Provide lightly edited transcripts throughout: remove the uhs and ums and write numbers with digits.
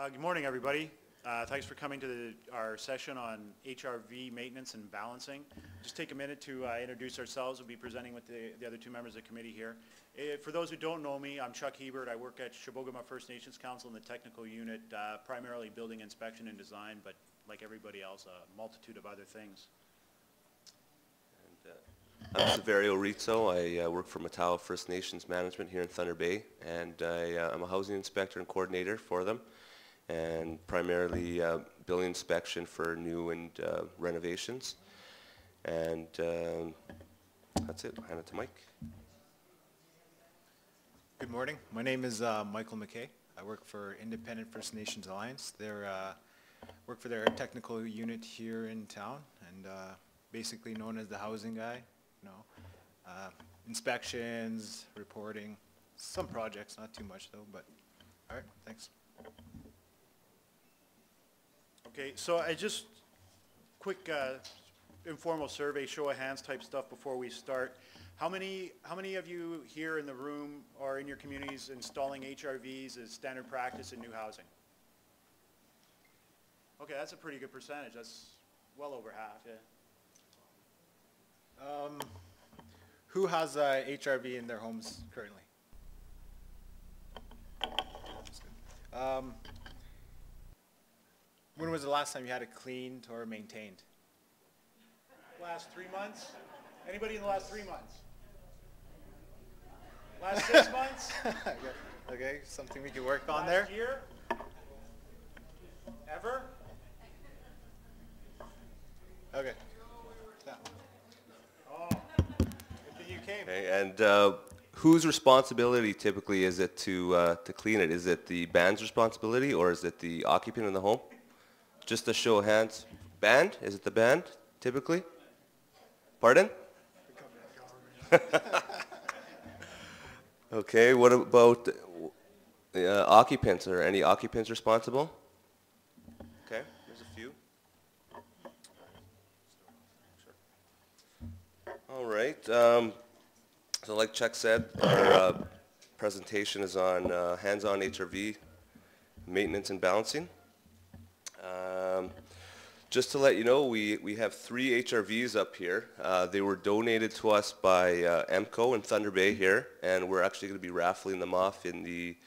Good morning, everybody. Thanks for coming to our session on HRV maintenance and balancing. Just take a minute to introduce ourselves. We'll be presenting with the other two members of the committee here. For those who don't know me, I'm Chuck Hebert. I work at Chibougamau First Nations Council in the technical unit, primarily building inspection and design, but like everybody else, a multitude of other things. I'm Saverio Rizzo. I work for Matawa First Nations Management here in Thunder Bay, and I'm a housing inspector and coordinator for them, and primarily building inspection for new and renovations. And that's it. I'll hand it to Mike. Good morning. My name is Michael McKay. I work for Independent First Nations Alliance. They're work for their technical unit here in town, and basically known as the housing guy. Inspections, reporting, some projects, not too much though, but all right, thanks. Okay, so I just quick informal survey, show of hands type stuff before we start. How many of you here in the room or in your communities installing HRVs as standard practice in new housing? Okay, that's a pretty good percentage. That's well over half, yeah. Who has HRV in their homes currently? When was the last time you had it cleaned or maintained? Last 3 months? Anybody in the last 3 months? Last 6 months? Okay, something we can work on there. Last year? Ever? Okay. Yeah. Oh, good that you came. Okay, and whose responsibility typically is it to clean it? Is it the band's responsibility, or is it the occupant in the home? Just a show of hands. Band? Is it the band typically? Pardon? Okay, what about occupants? Are any occupants responsible? Okay, there's a few. All right, so like Chuck said, our presentation is on hands-on HRV maintenance and balancing. Just to let you know, we have 3 HRVs up here. They were donated to us by EMCO in Thunder Bay here, and we're actually going to be raffling them off in the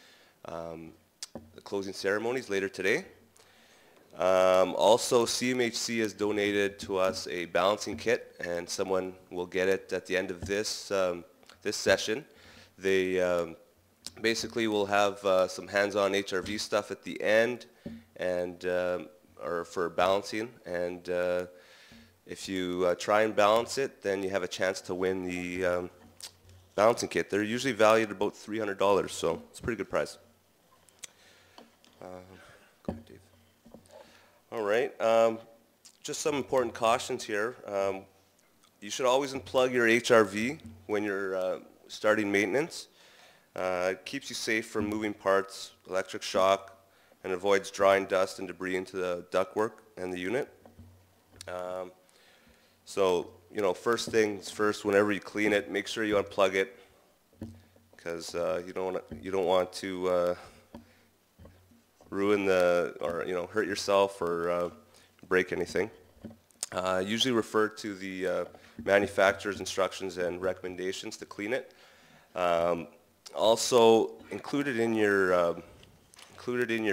closing ceremonies later today. Also, CMHC has donated to us a balancing kit, and someone will get it at the end of this this session. They basically will have some hands-on HRV stuff at the end, and or for balancing, and if you try and balance it, then you have a chance to win the balancing kit. They're usually valued at about $300, so it's a pretty good prize. Go ahead, Dave. All right, just some important cautions here. You should always unplug your HRV when you're starting maintenance. It keeps you safe from moving parts, electric shock, and avoids drawing dust and debris into the ductwork and the unit. So, you know, first things first, whenever you clean it, make sure you unplug it, because you don't want to ruin or hurt yourself or break anything. Usually refer to the manufacturer's instructions and recommendations to clean it. Also included in your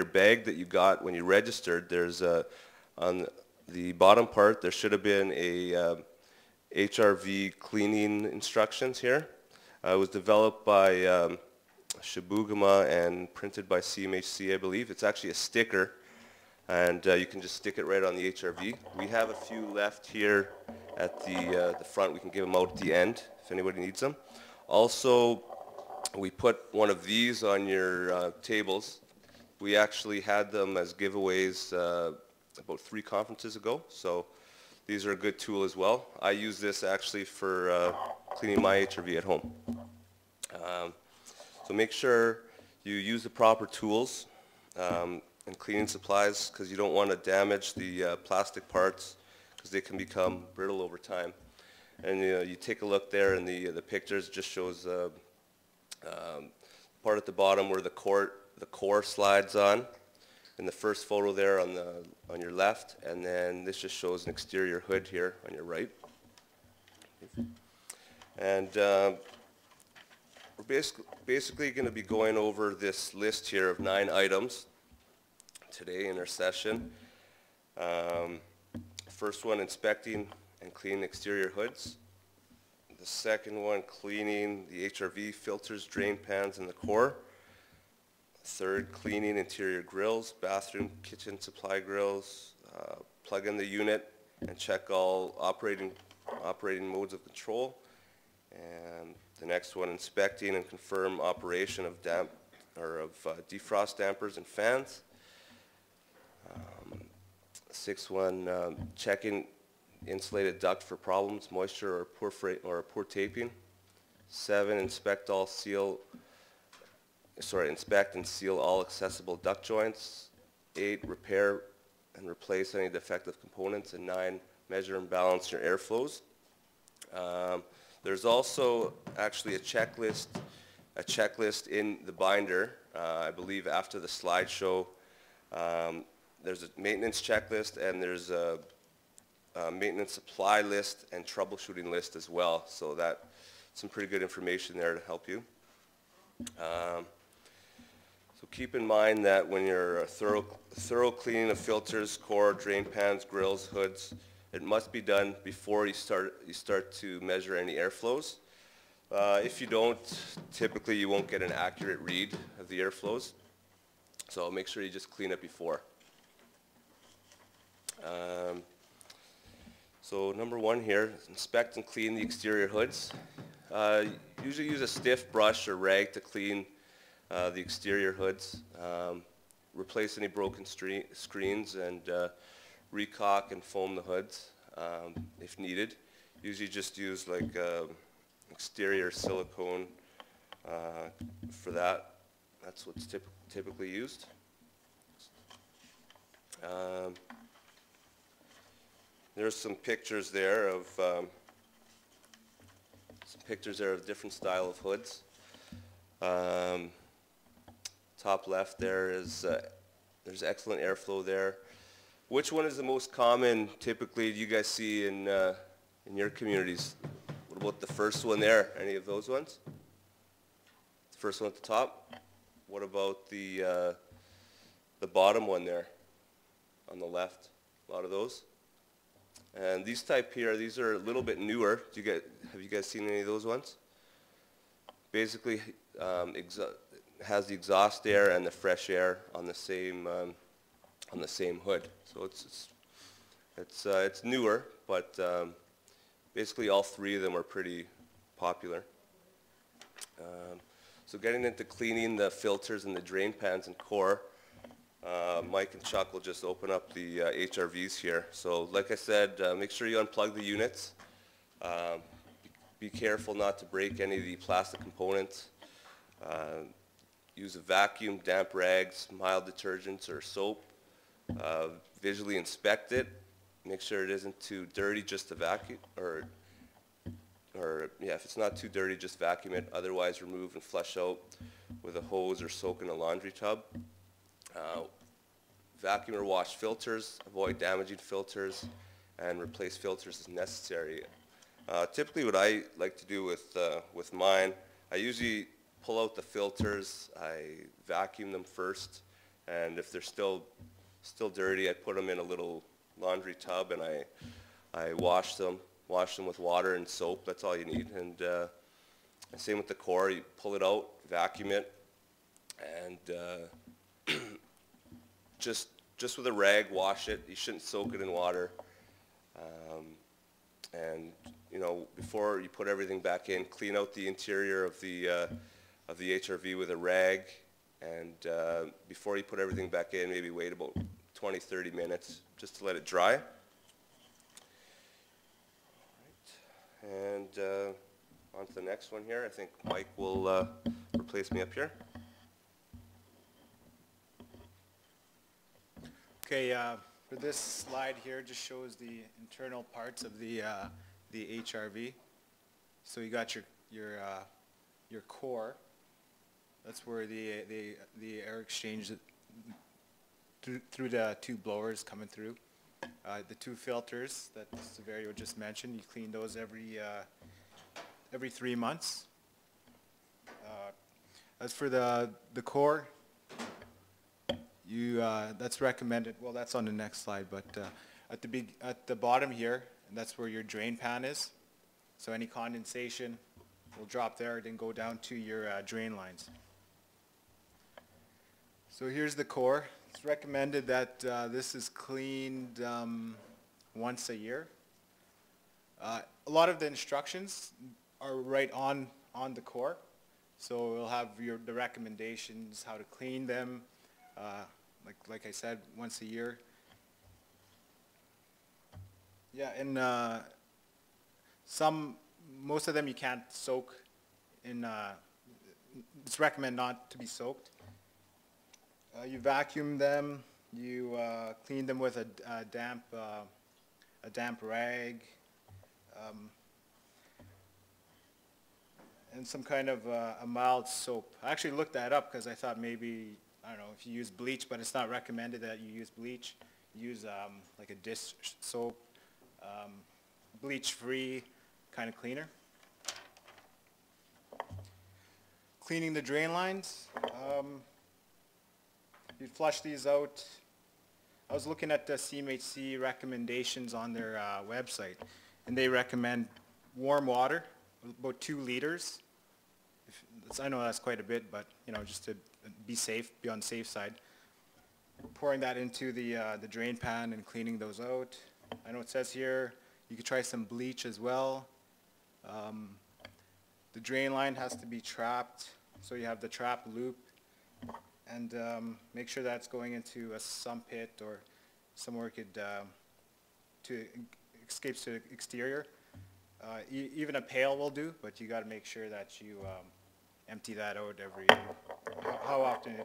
bag that you got when you registered, there's on the bottom part there should have been a HRV cleaning instructions here. It was developed by Chibougamau and printed by CMHC, I believe. It's actually a sticker, and you can just stick it right on the HRV. We have a few left here at the front. We can give them out at the end if anybody needs them. Also, we put one of these on your tables. We actually had them as giveaways about 3 conferences ago, so these are a good tool as well. I use this actually for cleaning my HRV at home. So make sure you use the proper tools and cleaning supplies, because you don't want to damage the plastic parts, because they can become brittle over time. And you take a look there, and the pictures just shows part at the bottom where the core slides on. in the first photo there on your left, and then this just shows an exterior hood here on your right. And we're basically going to be going over this list here of 9 items today in our session. First one, inspecting and cleaning exterior hoods. The second one, cleaning the HRV filters, drain pans, and the core. Third, cleaning interior grills, bathroom, kitchen supply grills. Plug in the unit and check all operating modes of control. And the next one, inspecting and confirm operation of defrost dampers and fans. Sixth one, checking insulated duct for problems, moisture or poor taping. 7, inspect and seal all accessible duct joints. 8, repair and replace any defective components. And 9, measure and balance your airflows. There's also actually a checklist in the binder. I believe after the slideshow, there's a maintenance checklist, and there's a maintenance supply list and troubleshooting list as well. So that's some pretty good information there to help you. So keep in mind that when you're thorough cleaning of filters, core, drain pans, grills, hoods, it must be done before you start to measure any airflows. If you don't, typically you won't get an accurate read of the airflows. So make sure you just clean it before. So number 1 here, inspect and clean the exterior hoods. Usually use a stiff brush or rag to clean the exterior hoods. Replace any broken screens and recock and foam the hoods if needed. Usually just use like exterior silicone for that. That's what's typically used. There's some pictures there of different style of hoods. Top left there is there's excellent airflow there. Which one is the most common typically you guys see in your communities? What about the first one there? Any of those ones? The first one at the top? What about the bottom one there on the left? A lot of those. And these type here, these are a little bit newer. Have you guys seen any of those ones? Basically, has the exhaust air and the fresh air on the same hood. So it's newer, but basically all 3 of them are pretty popular. So getting into cleaning the filters and the drain pans and core, Mike and Chuck will just open up the HRVs here. So like I said, make sure you unplug the units. Be careful not to break any of the plastic components. Use a vacuum, damp rags, mild detergents or soap. Visually inspect it. Make sure it isn't too dirty just to vacuum, or if it's not too dirty, just vacuum it. Otherwise, remove and flush out with a hose or soak in a laundry tub. Vacuum or wash filters, avoid damaging filters, and replace filters as necessary. Typically what I like to do with mine, I usually pull out the filters, I vacuum them first, and if they're still dirty, I put them in a little laundry tub and I wash them with water and soap. That's all you need. And same with the core, you pull it out, vacuum it, and just with a rag, wash it. You shouldn't soak it in water. And before you put everything back in, clean out the interior of the HRV with a rag. And before you put everything back in, maybe wait about 20-30 minutes just to let it dry. All right. And on to the next one here. I think Mike will replace me up here. Okay, for this slide here, just shows the internal parts of the HRV. So you got your core. That's where the air exchange through the two blowers coming through. The two filters that Severio just mentioned, you clean those every 3 months. As for the core, that's recommended. Well, that's on the next slide, but at the bottom here, that's where your drain pan is. So any condensation will drop there, then go down to your drain lines. So here's the core. It's recommended that this is cleaned once a year. A lot of the instructions are right on the core. So we'll have the recommendations, how to clean them, like I said, once a year. Yeah, and most of them you can't soak in, it's recommended not to be soaked. You vacuum them, you clean them with a damp rag, and some kind of a mild soap. I actually looked that up because I thought maybe, I don't know, if you use bleach, but it's not recommended that you use bleach. Use like a dish soap, bleach-free kind of cleaner. Cleaning the drain lines. You flush these out. I was looking at the CMHC recommendations on their website, and they recommend warm water, about 2 liters. I know that's quite a bit, but you know, just to be safe, be on the safe side. Pouring that into the drain pan and cleaning those out. I know it says here you could try some bleach as well. The drain line has to be trapped, so you have the trap loop, and make sure that's going into a sump pit or somewhere it could escapes to the exterior. Even a pail will do, but you got to make sure that you empty that out how often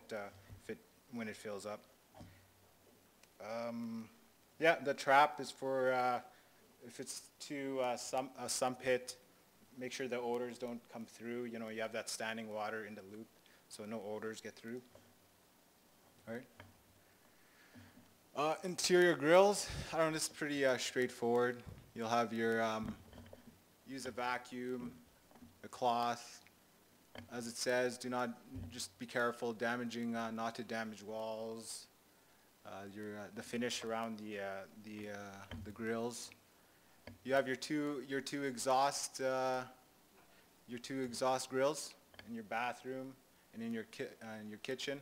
when it fills up. Yeah, the trap is for if it's to a sump pit, make sure the odors don't come through. You know, you have that standing water in the loop, so no odors get through. All right. Interior grills, I don't know, this is pretty straightforward. You'll have your, use a vacuum, a cloth. As it says, do not, just be careful damaging, not to damage walls. The finish around the grills. You have your two exhaust grills in your bathroom and in your kitchen.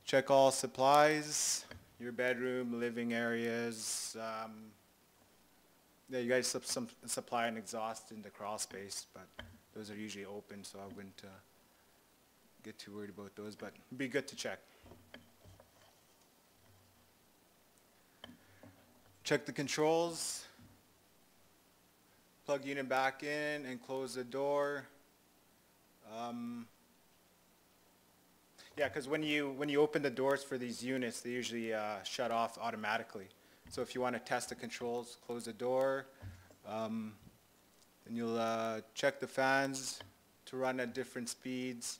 Check all supplies, your bedroom, living areas. Yeah, you guys supply an exhaust in the crawl space, but those are usually open, so I wouldn't get too worried about those, but it'd be good to check. Check the controls. Plug unit back in and close the door. Yeah, because when you open the doors for these units, they usually shut off automatically. So if you want to test the controls, close the door. Then you'll check the fans to run at different speeds.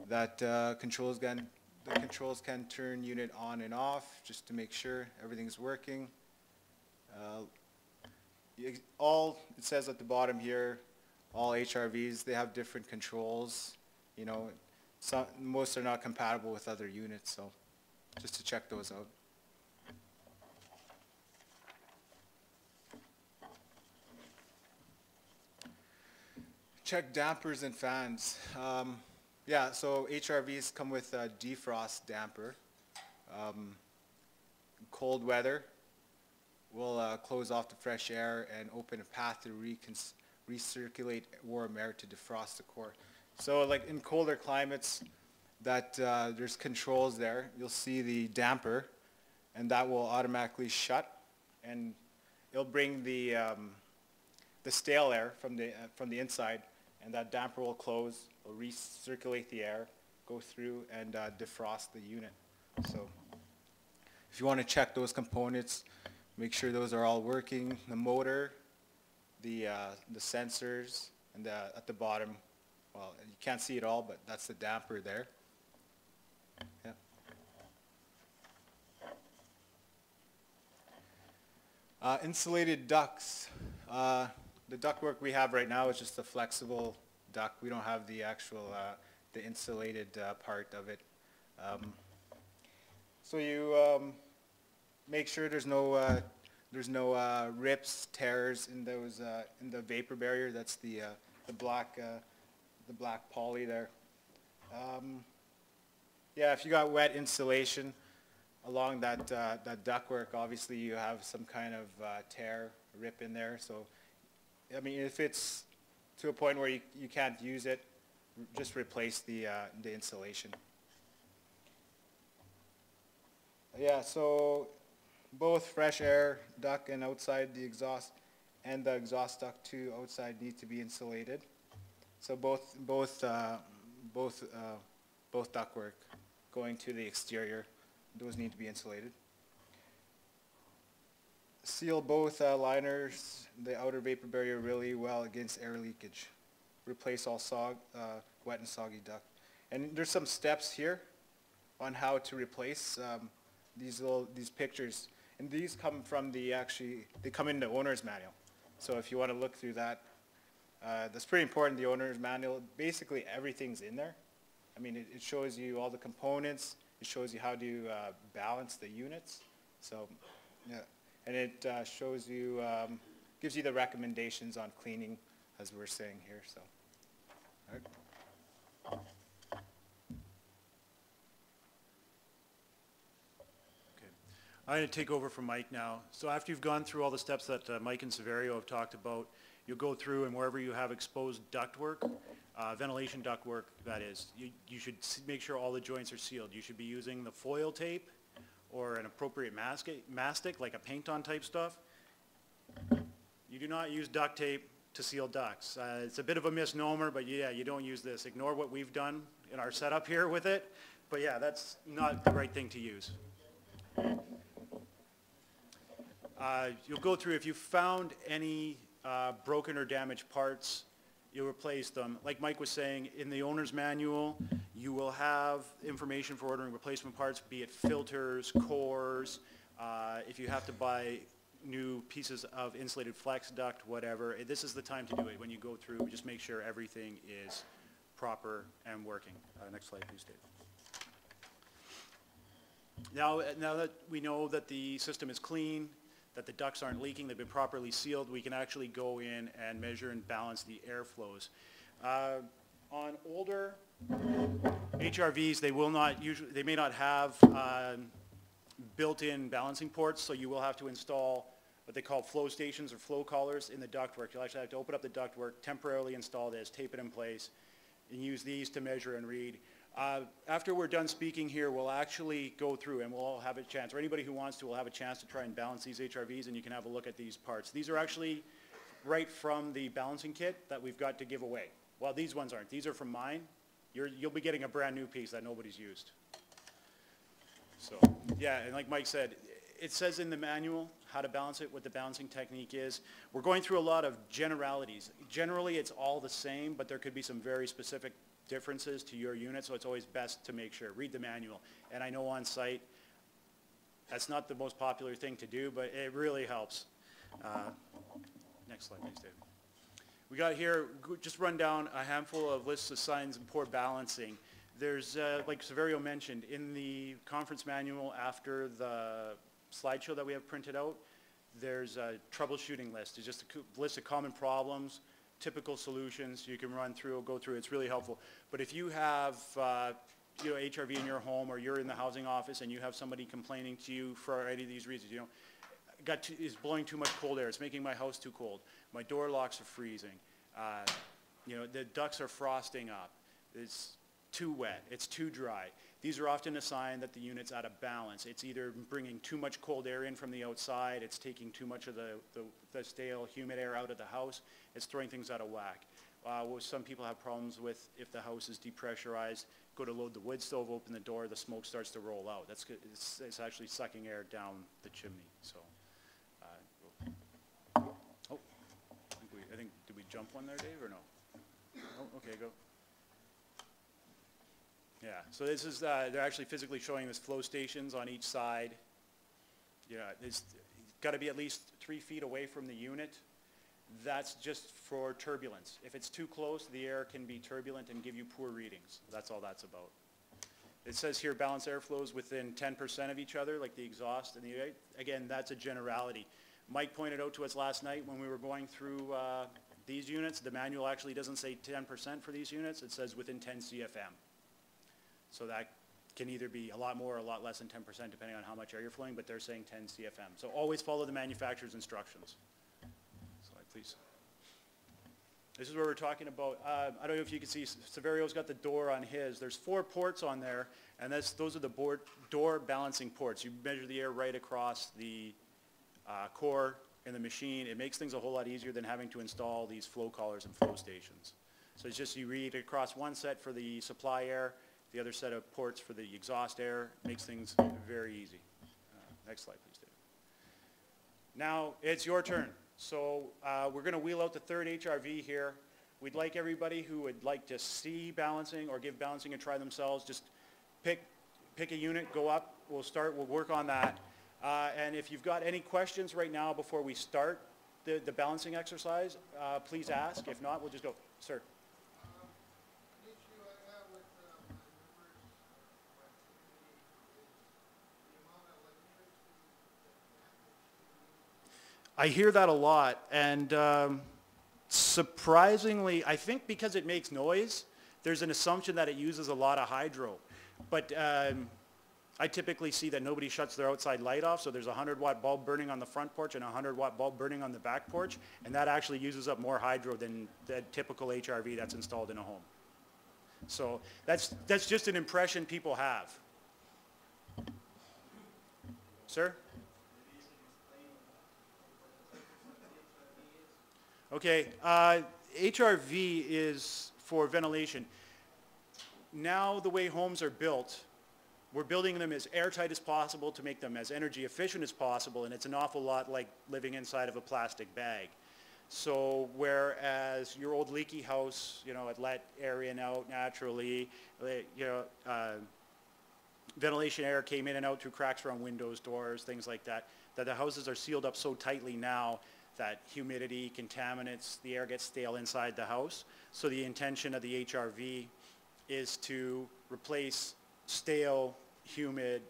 That the controls can turn unit on and off just to make sure everything's working. It says at the bottom here, all HRVs, they have different controls. You know, most are not compatible with other units, so just to check those out. Check dampers and fans. Yeah, so HRVs come with a defrost damper. Cold weather will close off the fresh air and open a path to recirculate warm air to defrost the core. So like in colder climates, that there's controls there. You'll see the damper, and that will automatically shut, and it'll bring the stale air from the inside, and that damper will close, will recirculate the air, go through, and defrost the unit. So if you want to check those components, make sure those are all working. The motor, the sensors, and at the bottom, well, you can't see it all, but that's the damper there. Yeah. Insulated ducts. The ductwork we have right now is just a flexible duct. We don't have the actual, the insulated part of it. So you make sure there's no rips, tears in those in the vapor barrier. That's the black poly there. Yeah, if you got wet insulation along that ductwork, obviously you have some kind of tear, rip in there. So, I mean, if it's to a point where you can't use it, just replace the insulation. Yeah, so both fresh air duct and outside the exhaust and the exhaust duct too outside need to be insulated. So both ductwork going to the exterior, those need to be insulated. Seal both liners, the outer vapor barrier really well against air leakage. Replace all wet and soggy duct. And there's some steps here on how to replace these pictures. And these come from they come in the owner's manual. So if you want to look through that, that's pretty important, the owner's manual. Basically everything's in there. I mean, it shows you all the components. It shows you how to balance the units. So, yeah. And it shows you, gives you the recommendations on cleaning, as we're saying here. So, all right. Okay. I'm going to take over from Mike now. So after you've gone through all the steps that Mike and Severio have talked about, you'll go through, and wherever you have exposed ductwork, ventilation ductwork, that is, you should make sure all the joints are sealed. You should be using the foil tape or an appropriate mastic, like a paint-on type stuff. You do not use duct tape to seal ducts. It's a bit of a misnomer, but yeah, you don't use this. Ignore what we've done in our setup here with it. But yeah, that's not the right thing to use. You'll go through, if you found any broken or damaged parts, you'll replace them. Like Mike was saying, in the owner's manual, you will have information for ordering replacement parts, be it filters, cores, if you have to buy new pieces of insulated flex duct, whatever. This is the time to do it. When you go through, just make sure everything is proper and working. Next slide, please, Dave. Now that we know that the system is clean, that the ducts aren't leaking, they've been properly sealed, we can actually go in and measure and balance the airflows. On older HRVs, they may not have built-in balancing ports, so you will have to install what they call flow stations or flow collars in the ductwork. You'll actually have to open up the ductwork, temporarily install this, tape it in place, and use these to measure and read. After we're done speaking here, we'll actually go through and we'll all have a chance, or anybody who wants to will have a chance to try and balance these HRVs, and you can have a look at these parts. These are actually right from the balancing kit that we've got to give away. Well, these ones aren't. These are from mine. You'll be getting a brand new piece that nobody's used. So, yeah, and like Mike said, it says in the manual how to balance it, what the balancing technique is. We're going through a lot of generalities. Generally, it's all the same, but there could be some very specific differences to your unit, so it's always best to make sure. Read the manual. And I know on site, that's not the most popular thing to do, but it really helps. Next slide, please, Dave. We got here, just run down a handful of lists of signs of poor balancing. There's, like Severio mentioned, in the conference manual after the slideshow that we have printed out, there's a troubleshooting list. It's just a list of common problems, typical solutions you can run through or go through. It's really helpful. But if you have HRV in your home, or you're in the housing office and you have somebody complaining to you for any of these reasons, is blowing too much cold air, it's making my house too cold, my door locks are freezing, the ducts are frosting up, it's too wet, it's too dry. These are often a sign that the unit's out of balance. It's either bringing too much cold air in from the outside, it's taking too much of the stale, humid air out of the house, it's throwing things out of whack. What some people have problems with, if the house is depressurized, go to load the wood stove, open the door, the smoke starts to roll out. That's good. It's actually sucking air down the chimney. So, I think, did we jump one there, Dave, or no? Oh, okay, go. Yeah, so this is, they're actually physically showing us flow stations on each side. Yeah, got to be at least 3 feet away from the unit. That's just for turbulence. If it's too close, the air can be turbulent and give you poor readings. That's all that's about. It says here balanced airflows within 10% of each other, like the exhaust and the, again, that's a generality. Mike pointed out to us last night when we were going through these units, the manual actually doesn't say 10% for these units, it says within 10 CFM. So that can either be a lot more or a lot less than 10% depending on how much air you're flowing, but they're saying 10 CFM. So always follow the manufacturer's instructions. Slide, please. This is where we're talking about, I don't know if you can see, Severio's got the door on his. There's 4 ports on there, and those are the door balancing ports. You measure the air right across the core in the machine. It makes things a whole lot easier than having to install these flow collars and flow stations. So it's just you read across one set for the supply air, the other set of ports for the exhaust air. Makes things very easy. Next slide, please, David. Now it's your turn. So we're going to wheel out the third HRV here. We'd like everybody who would like to see balancing or give balancing a try themselves, just pick a unit, go up. We'll work on that. And if you've got any questions right now before we start the balancing exercise, please ask. If not, we'll just go. Sir. I hear that a lot, and surprisingly, I think because it makes noise, there's an assumption that it uses a lot of hydro. But I typically see that nobody shuts their outside light off, so there's a 100-watt bulb burning on the front porch and a 100-watt bulb burning on the back porch, and that actually uses up more hydro than the typical HRV that's installed in a home. So that's just an impression people have. Sir? Okay, HRV is for ventilation. Now the way homes are built, we're building them as airtight as possible to make them as energy efficient as possible, and it's an awful lot like living inside of a plastic bag. So whereas your old leaky house, you know, it let air in out naturally, ventilation air came in and out through cracks around windows, doors, things like that, that the houses are sealed up so tightly now that humidity, contaminants, the air gets stale inside the house. So the intention of the HRV is to replace stale, humid,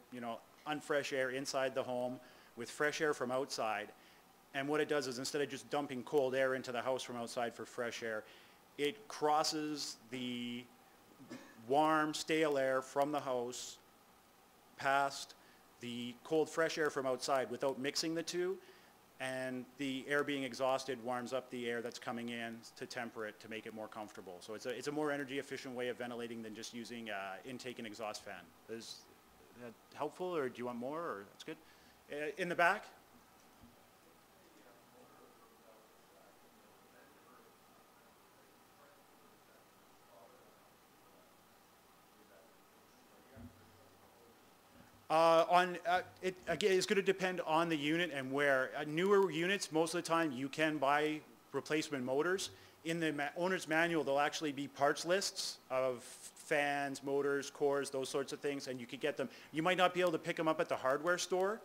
unfresh air inside the home with fresh air from outside. And what it does is instead of just dumping cold air into the house from outside for fresh air, it crosses the warm, stale air from the house past the cold, fresh air from outside without mixing the two. And the air being exhausted warms up the air that's coming in to temper it to make it more comfortable. So it's a more energy efficient way of ventilating than just using intake and exhaust fan. Is that helpful, or do you want more, or that's good? In the back? Again, it's going to depend on the unit and where. Newer units, most of the time, you can buy replacement motors. In the owner's manual, there'll actually be parts lists of fans, motors, cores, those sorts of things, and you could get them. You might not be able to pick them up at the hardware store,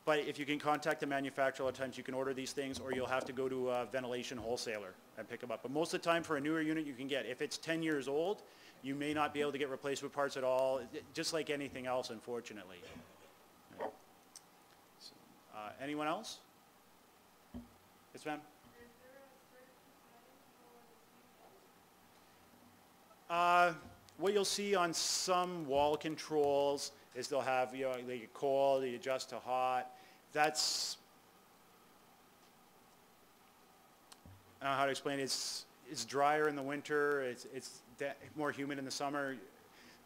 but if you can contact the manufacturer, a lot of times you can order these things, or you'll have to go to a ventilation wholesaler and pick them up. But most of the time, for a newer unit, you can get. If it's 10 years old, you may not be able to get replacement parts at all, just like anything else, unfortunately. So, anyone else? Yes, ma'am? What you'll see on some wall controls is they'll have, they get cold, they adjust to hot. That's, I don't know how to explain it. It's drier in the winter, it's more humid in the summer.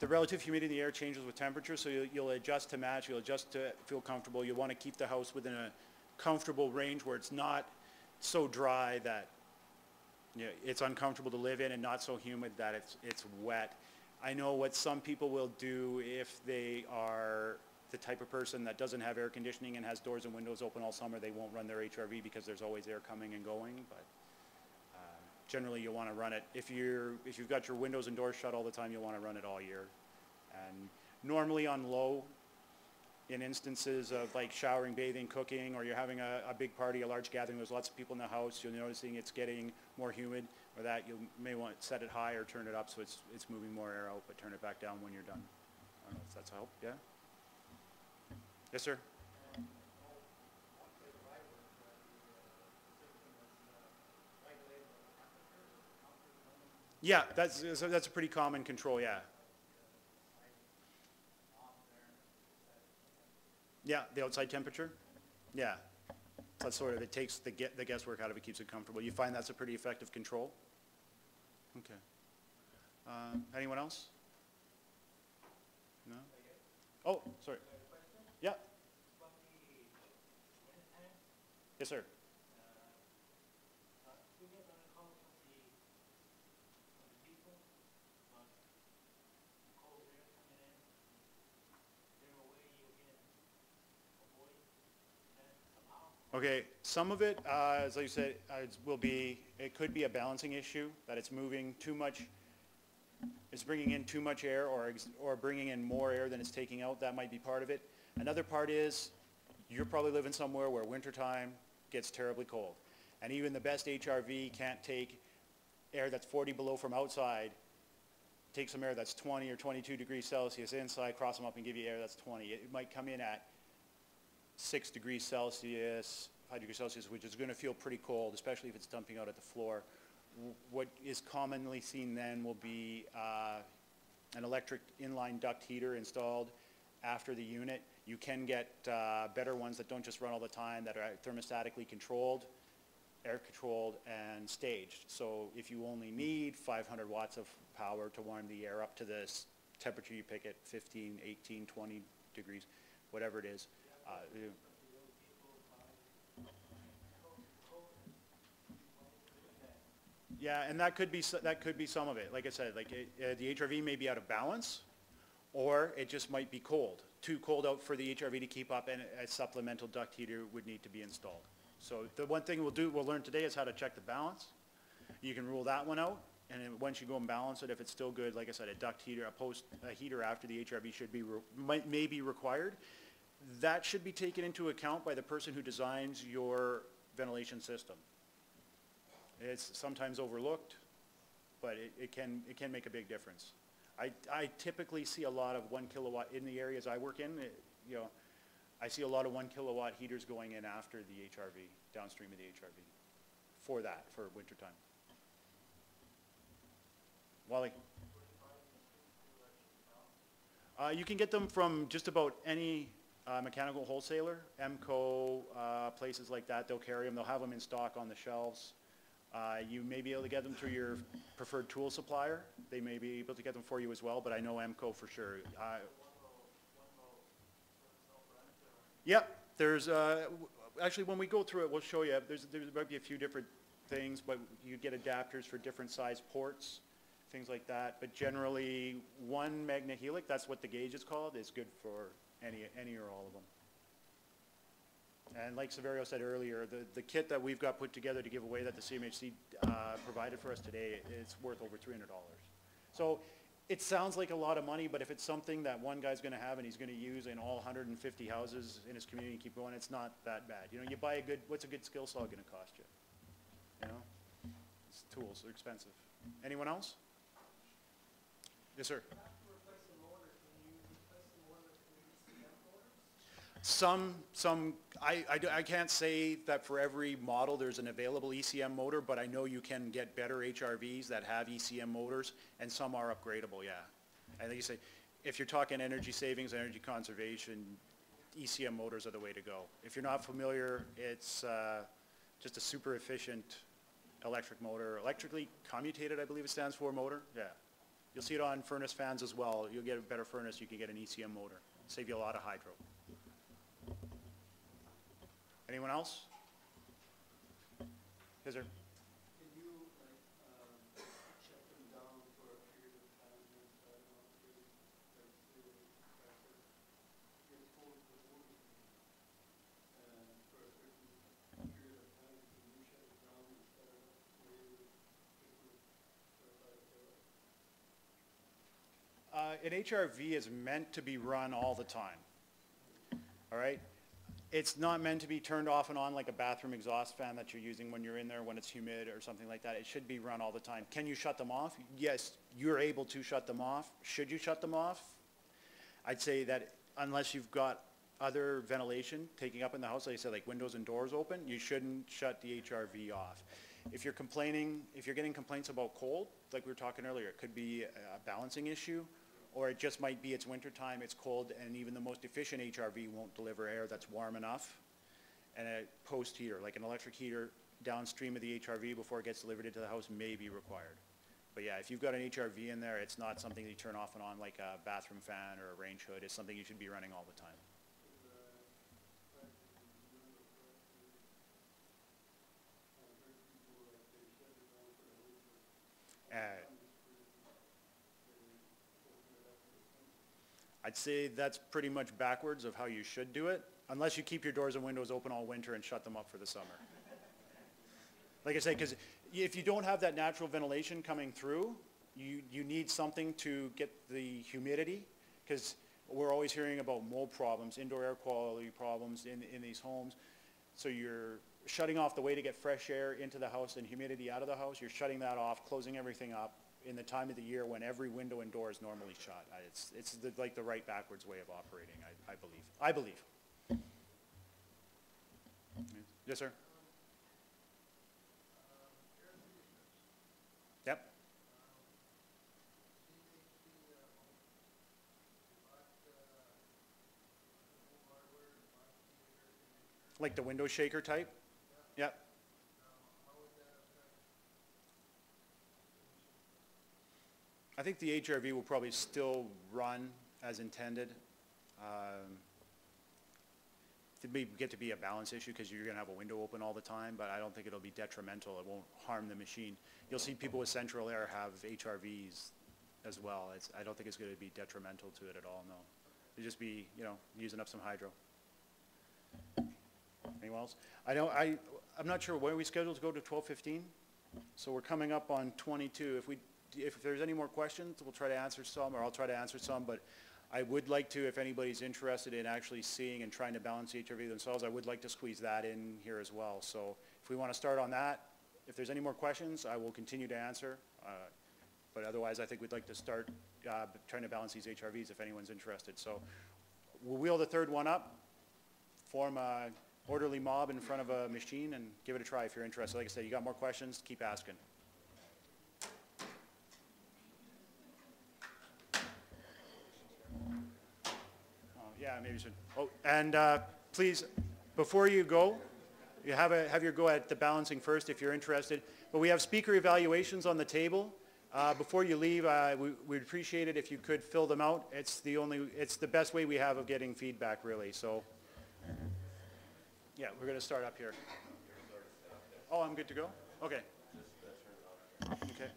The relative humidity of the air changes with temperature, so you'll adjust to match, you'll adjust to feel comfortable. You want to keep the house within a comfortable range where it's not so dry that it's uncomfortable to live in, and not so humid that it's wet. I know what some people will do if they are the type of person that doesn't have air conditioning and has doors and windows open all summer, they won't run their HRV because there's always air coming and going. But generally, you'll want to run it. If you've got your windows and doors shut all the time, you'll want to run it all year. And normally on low, in instances of like showering, bathing, cooking, or you're having a big party, a large gathering, there's lots of people in the house, you're noticing it's getting more humid, or that you may want to set it high or turn it up so it's moving more air out, but turn it back down when you're done. I don't know if that's a help, yeah? Yes, sir? Yeah, that's a pretty common control, yeah. Yeah, the outside temperature? Yeah. That's sort of, it takes the guesswork out of it, keeps it comfortable. You find that's a pretty effective control? Okay. Anyone else? No? Oh, sorry. Yeah. Yes, sir. Okay, some of it, as I said, it could be a balancing issue, that it's moving too much, it's bringing in too much air or bringing in more air than it's taking out. That might be part of it. Another part is you're probably living somewhere where wintertime gets terribly cold. And even the best HRV can't take air that's 40 below from outside, take some air that's 20 or 22 degrees Celsius inside, cross them up and give you air that's 20. It might come in at 6 degrees Celsius, 5 degrees Celsius, which is going to feel pretty cold, especially if it's dumping out at the floor. What is commonly seen then will be an electric inline duct heater installed after the unit. You can get better ones that don't just run all the time, that are thermostatically controlled, air controlled, and staged. So if you only need 500 watts of power to warm the air up to this temperature you pick it, 15, 18, 20 degrees, whatever it is. Yeah, and that could be some of it. Like I said, like the HRV may be out of balance, or it just might be cold, too cold out for the HRV to keep up, and a supplemental duct heater would need to be installed. So the one thing we'll learn today is how to check the balance. You can rule that one out, and then once you go and balance it, if it's still good, like I said, a duct heater, a heater after the HRV should be may be required. That should be taken into account by the person who designs your ventilation system. It's sometimes overlooked, but it can make a big difference. I typically see a lot of 1 kilowatt in the areas I work in. I see a lot of 1 kilowatt heaters going in after the HRV, downstream of the HRV, for wintertime. Wally? You can get them from just about any mechanical wholesaler, MCO, places like that. They'll carry them. They'll have them in stock on the shelves. You may be able to get them through your preferred tool supplier. They may be able to get them for you as well, but I know MCO for sure. Yep, there's, actually when we go through it, we'll show you. There might be a few different things, but you get adapters for different size ports, things like that. But generally, 1 megahelic, that's what the gauge is called, is good for any or all of them. And like Severio said earlier, the kit that we've got put together to give away that the CMHC provided for us today, it's worth over $300. So it sounds like a lot of money, but if it's something that one guy's going to have and he's going to use in all 150 houses in his community and keep going, it's not that bad. You know, you buy what's a good skill saw going to cost you? You know, it's tools are expensive. Anyone else? Yes, sir. I can't say that for every model there's an available ECM motor, but I know you can get better HRVs that have ECM motors, and some are upgradable, yeah. And like you say, if you're talking energy savings, energy conservation, ECM motors are the way to go. If you're not familiar, it's just a super efficient electric motor, electrically commutated, I believe it stands for, motor, yeah. You'll see it on furnace fans as well. You'll get a better furnace, you can get an ECM motor. Save you a lot of hydro. Anyone else? Yes, sir. Can you shut them down for a period of time and start them up again? Like get told the motor for a certain period of time, can you shut it down and start it up for you? An HRV is meant to be run all the time. all right? It's not meant to be turned off and on like a bathroom exhaust fan that you're using when you're in there when it's humid or something like that. It should be run all the time. Can you shut them off? Yes, you're able to shut them off. Should you shut them off? I'd say that unless you've got other ventilation taking up in the house, like I said, like windows and doors open, you shouldn't shut the HRV off. If you're complaining, if you're getting complaints about cold, like we were talking earlier, it could be a balancing issue, or it just might be it's wintertime, it's cold, and even the most efficient HRV won't deliver air that's warm enough. And a post heater, like an electric heater downstream of the HRV before it gets delivered into the house may be required. But yeah, if you've got an HRV in there, it's not something that you turn off and on like a bathroom fan or a range hood. It's something you should be running all the time. I'd say that's pretty much backwards of how you should do it, unless you keep your doors and windows open all winter and shut them up for the summer. Like I say, because if you don't have that natural ventilation coming through, you need something to get the humidity, because we're always hearing about mold problems, indoor air quality problems in these homes. So you're shutting off the way to get fresh air into the house and humidity out of the house. You're shutting that off, closing everything up in the time of the year when every window and door is normally shut. It's like the right backwards way of operating, I believe. Yes, sir? Yep. Like the window shaker type? Yep. I think the HRV will probably still run as intended. It may get to be a balance issue because you're going to have a window open all the time, but I don't think it'll be detrimental. It won't harm the machine. You'll see people with central air have HRVs as well. I don't think it's going to be detrimental to it at all, no. It'll just be, using up some hydro. Anyone else? I'm not sure, when are we scheduled to go to 12:15? So we're coming up on 22. If there's any more questions, we'll try to answer some, or I'll try to answer some, but I would like to, if anybody's interested in actually seeing and trying to balance the HRV themselves, I would like to squeeze that in here as well. So if we want to start on that, if there's any more questions, I will continue to answer. But otherwise, I think we'd like to start trying to balance these HRVs if anyone's interested. So we'll wheel the third one up, form a orderly mob in front of a machine, and give it a try if you're interested. Like I said, you got more questions, keep asking. Yeah, maybe you should. Oh, and please, before you go, you have your go at the balancing first if you're interested. But we have speaker evaluations on the table. Before you leave, we'd appreciate it if you could fill them out. It's the best way we have of getting feedback, really. So, yeah, we're going to start up here. Oh, I'm good to go? Okay. Okay.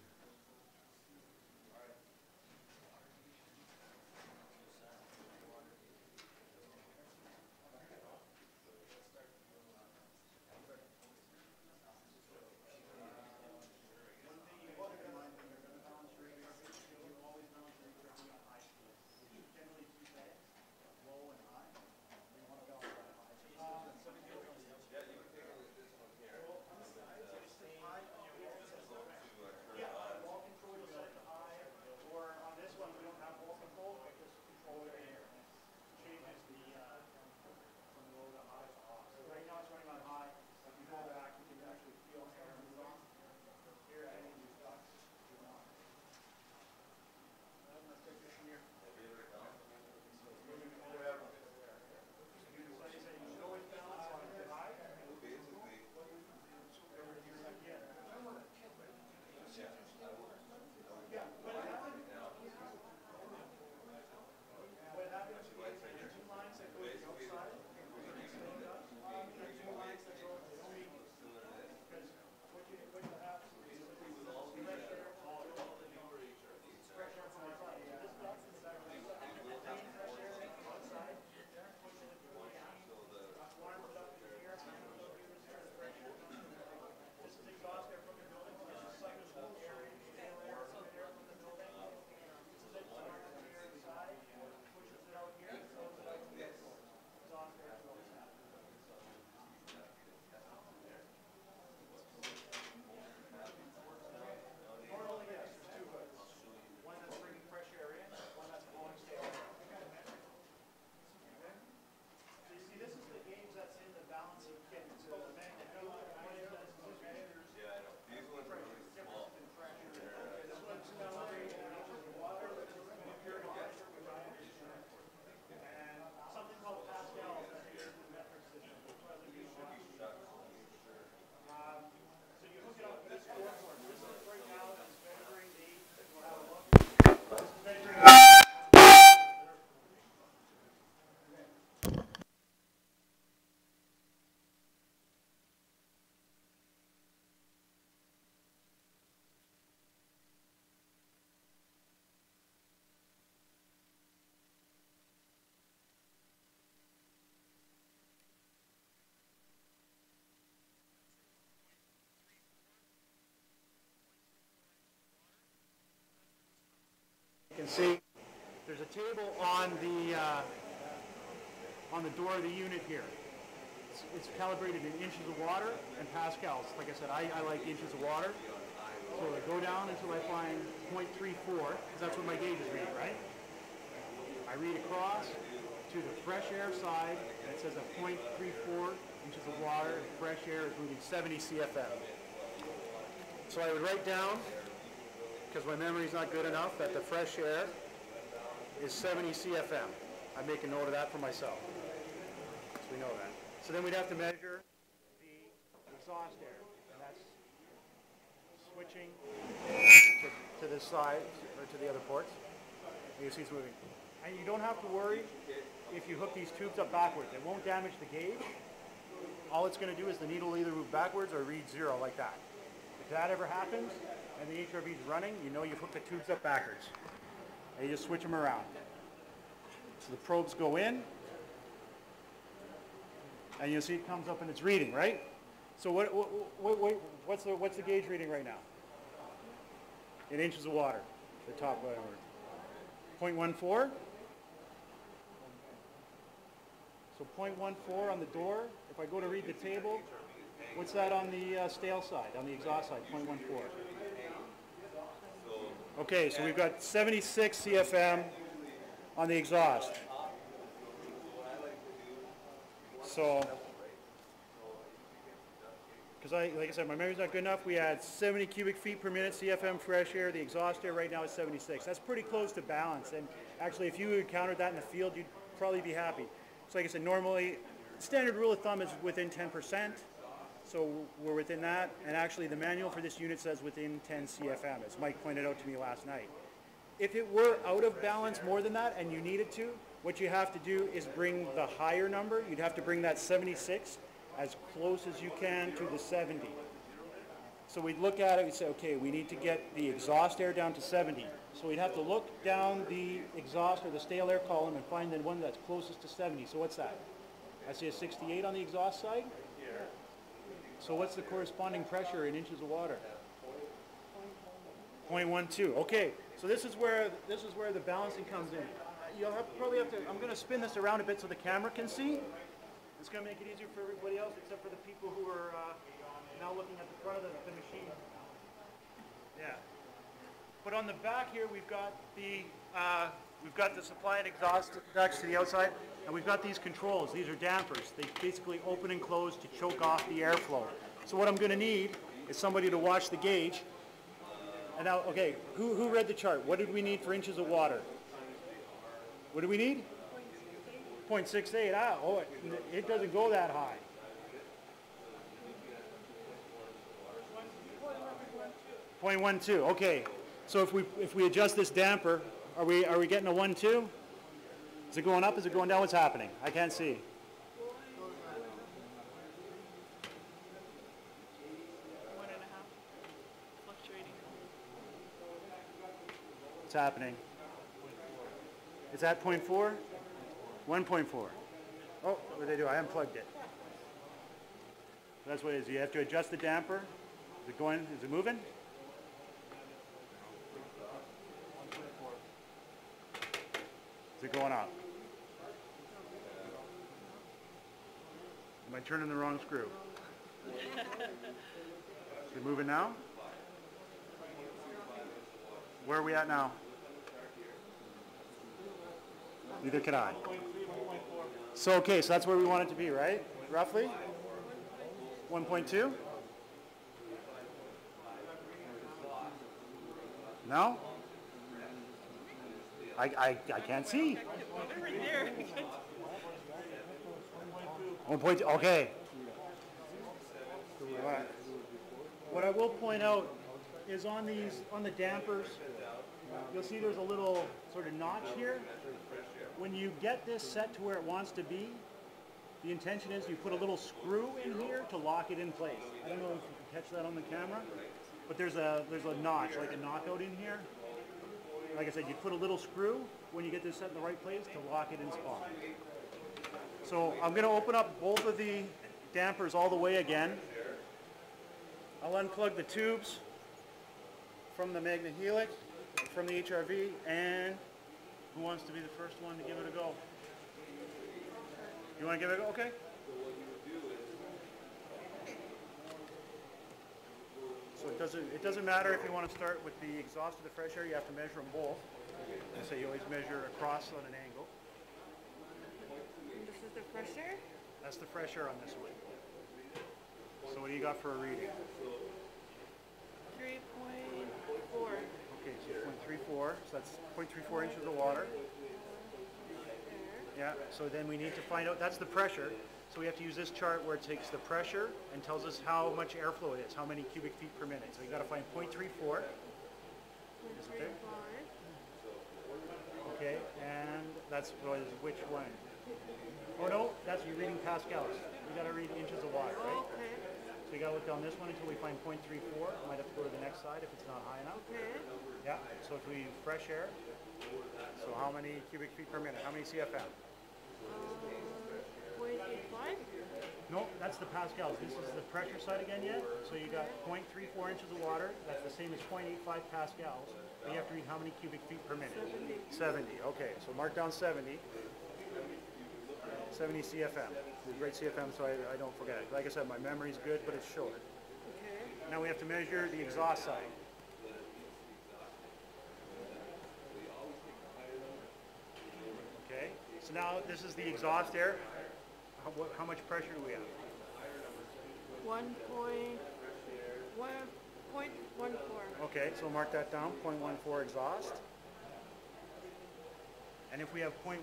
see, there's a table on the door of the unit here. It's calibrated in inches of water and pascals. Like I said, I like inches of water. So I go down until I find 0.34, because that's what my gauge is reading, right? I read across to the fresh air side, and it says a 0.34 inches of water, and fresh air is moving 70 CFM. So I would write down, because my memory's not good enough, that the fresh air is 70 CFM. I make a note of that for myself, so we know that. So then we'd have to measure the exhaust air, and that's switching to this side, or to the other ports. You see it's moving. And you don't have to worry if you hook these tubes up backwards. It won't damage the gauge. All it's going to do is the needle will either move backwards or read 0 like that. If that ever happens and the HRV is running, you know you've hooked the tubes up backwards. And you just switch them around. So the probes go in, and you'll see it comes up and it's reading, right? So what's the gauge reading right now? In inches of water, the top whatever. 0.14. So 0.14 on the door. If I go to read the table, what's that on the stale side, on the exhaust side? 0.14. Okay, so we've got 76 CFM on the exhaust. So, because like I said, my memory's not good enough. We had 70 cubic feet per minute CFM fresh air. The exhaust air right now is 76. That's pretty close to balance. And actually, if you encountered that in the field, you'd probably be happy. So like I said, normally, standard rule of thumb is within 10%. So we're within that. And actually, the manual for this unit says within 10 CFM, as Mike pointed out to me last night. If it were out of balance more than that and you needed to, what you have to do is bring the higher number. You'd have to bring that 76 as close as you can to the 70. So we'd look at it and say, okay, we need to get the exhaust air down to 70. So we'd have to look down the exhaust or the stale air column and find the one that's closest to 70. So what's that? I see a 68 on the exhaust side. So what's the corresponding pressure in inches of water? 0.12. Okay, so this is where the balancing comes in. You'll probably have to. I'm going to spin this around a bit so the camera can see. It's going to make it easier for everybody else, except for the people who are now looking at the front of the machine. Yeah. But on the back here, we've got the supply and exhaust ducts to the outside, and we've got these controls. These are dampers. They basically open and close to choke off the airflow. So what I'm going to need is somebody to watch the gauge. And now, okay, who read the chart? What did we need for inches of water? What do we need? 0.68. Oh, it doesn't go that high. .12. Okay. So if we adjust this damper, are we getting a 1.2? Is it going up? Is it going down? What's happening? I can't see. What's happening? It's at 0.4? 1.4. Oh, what did they do? I unplugged it. That's what it is. You have to adjust the damper. Is it going? Is it moving? Is it going up? Am I turning the wrong screw? Is it moving now? Where are we at now? Neither can I. So, okay, so that's where we want it to be, right? Roughly? 1.2? No? I can't see. 1.2, okay. What I will point out is on the dampers, you'll see there's a little sort of notch here. When you get this set to where it wants to be, the intention is you put a little screw in here to lock it in place. I don't know if you can catch that on the camera, but there's a notch, like a knockout in here. Like I said, you put a little screw when you get this set in the right place to lock it in spot. So I'm going to open up both of the dampers all the way again. I'll unplug the tubes from the magnet helix. from the HRV, and who wants to be the first one to give it a go? You want to give it a go? Okay. So it doesn't matter if you want to start with the exhaust or the fresh air. You have to measure them both. And so you always measure across on an angle. And this is the pressure? That's the fresh air on this one. So what do you got for a reading? 3.4. Okay, so 0.34. So that's 0.34 inches of water. Yeah, so then we need to find out, that's the pressure. So we have to use this chart where it takes the pressure and tells us how much airflow it is, how many cubic feet per minute. So you got to find 0.34. Is it there? Okay, and that's which one? Oh no, that's you're reading pascals. You got to read inches of water, right? Okay. So you got to look down this one until we find 0.34. Might have to go to the next side if it's not high enough. Okay. Yeah. So if we fresh air, so how many cubic feet per minute? How many CFM? 0.85. No, that's the pascals. This is the pressure side again yet. So you got 0.34 inches of water. That's the same as 0.85 pascals. But you have to read how many cubic feet per minute? 70. Okay, so mark down 70. 70 CFM. Great CFM, so I don't forget it. Like I said, my memory's good, but it's short. Okay. Now we have to measure the exhaust side. Okay, so now this is the exhaust air. How much pressure do we have? 1.14. Okay, so mark that down, 0.14 exhaust. And if we have 0.14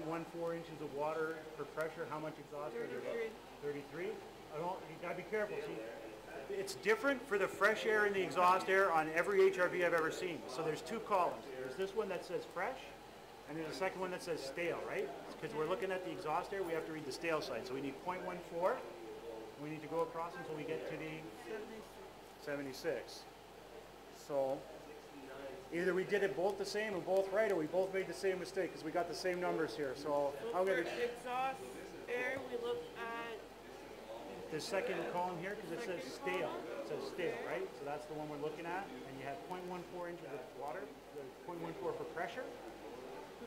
inches of water per pressure, how much exhaust are there? 33. I don't, you gotta be careful, see. It's different for the fresh air and the exhaust air on every HRV I've ever seen. So there's two columns. There's this one that says fresh, and there's a second one that says stale, right? Because we're looking at the exhaust air, we have to read the stale side. So we need 0.14. We need to go across until we get to the 76. So either we did it both the same or both right, or we both made the same mistake because we got the same numbers here. So So I'm for going to exhaust air, we look at the second column here because it says Second stale. column? It says stale, right? So that's the one we're looking at. And you have 0.14 inches of water, the 0.14 for pressure.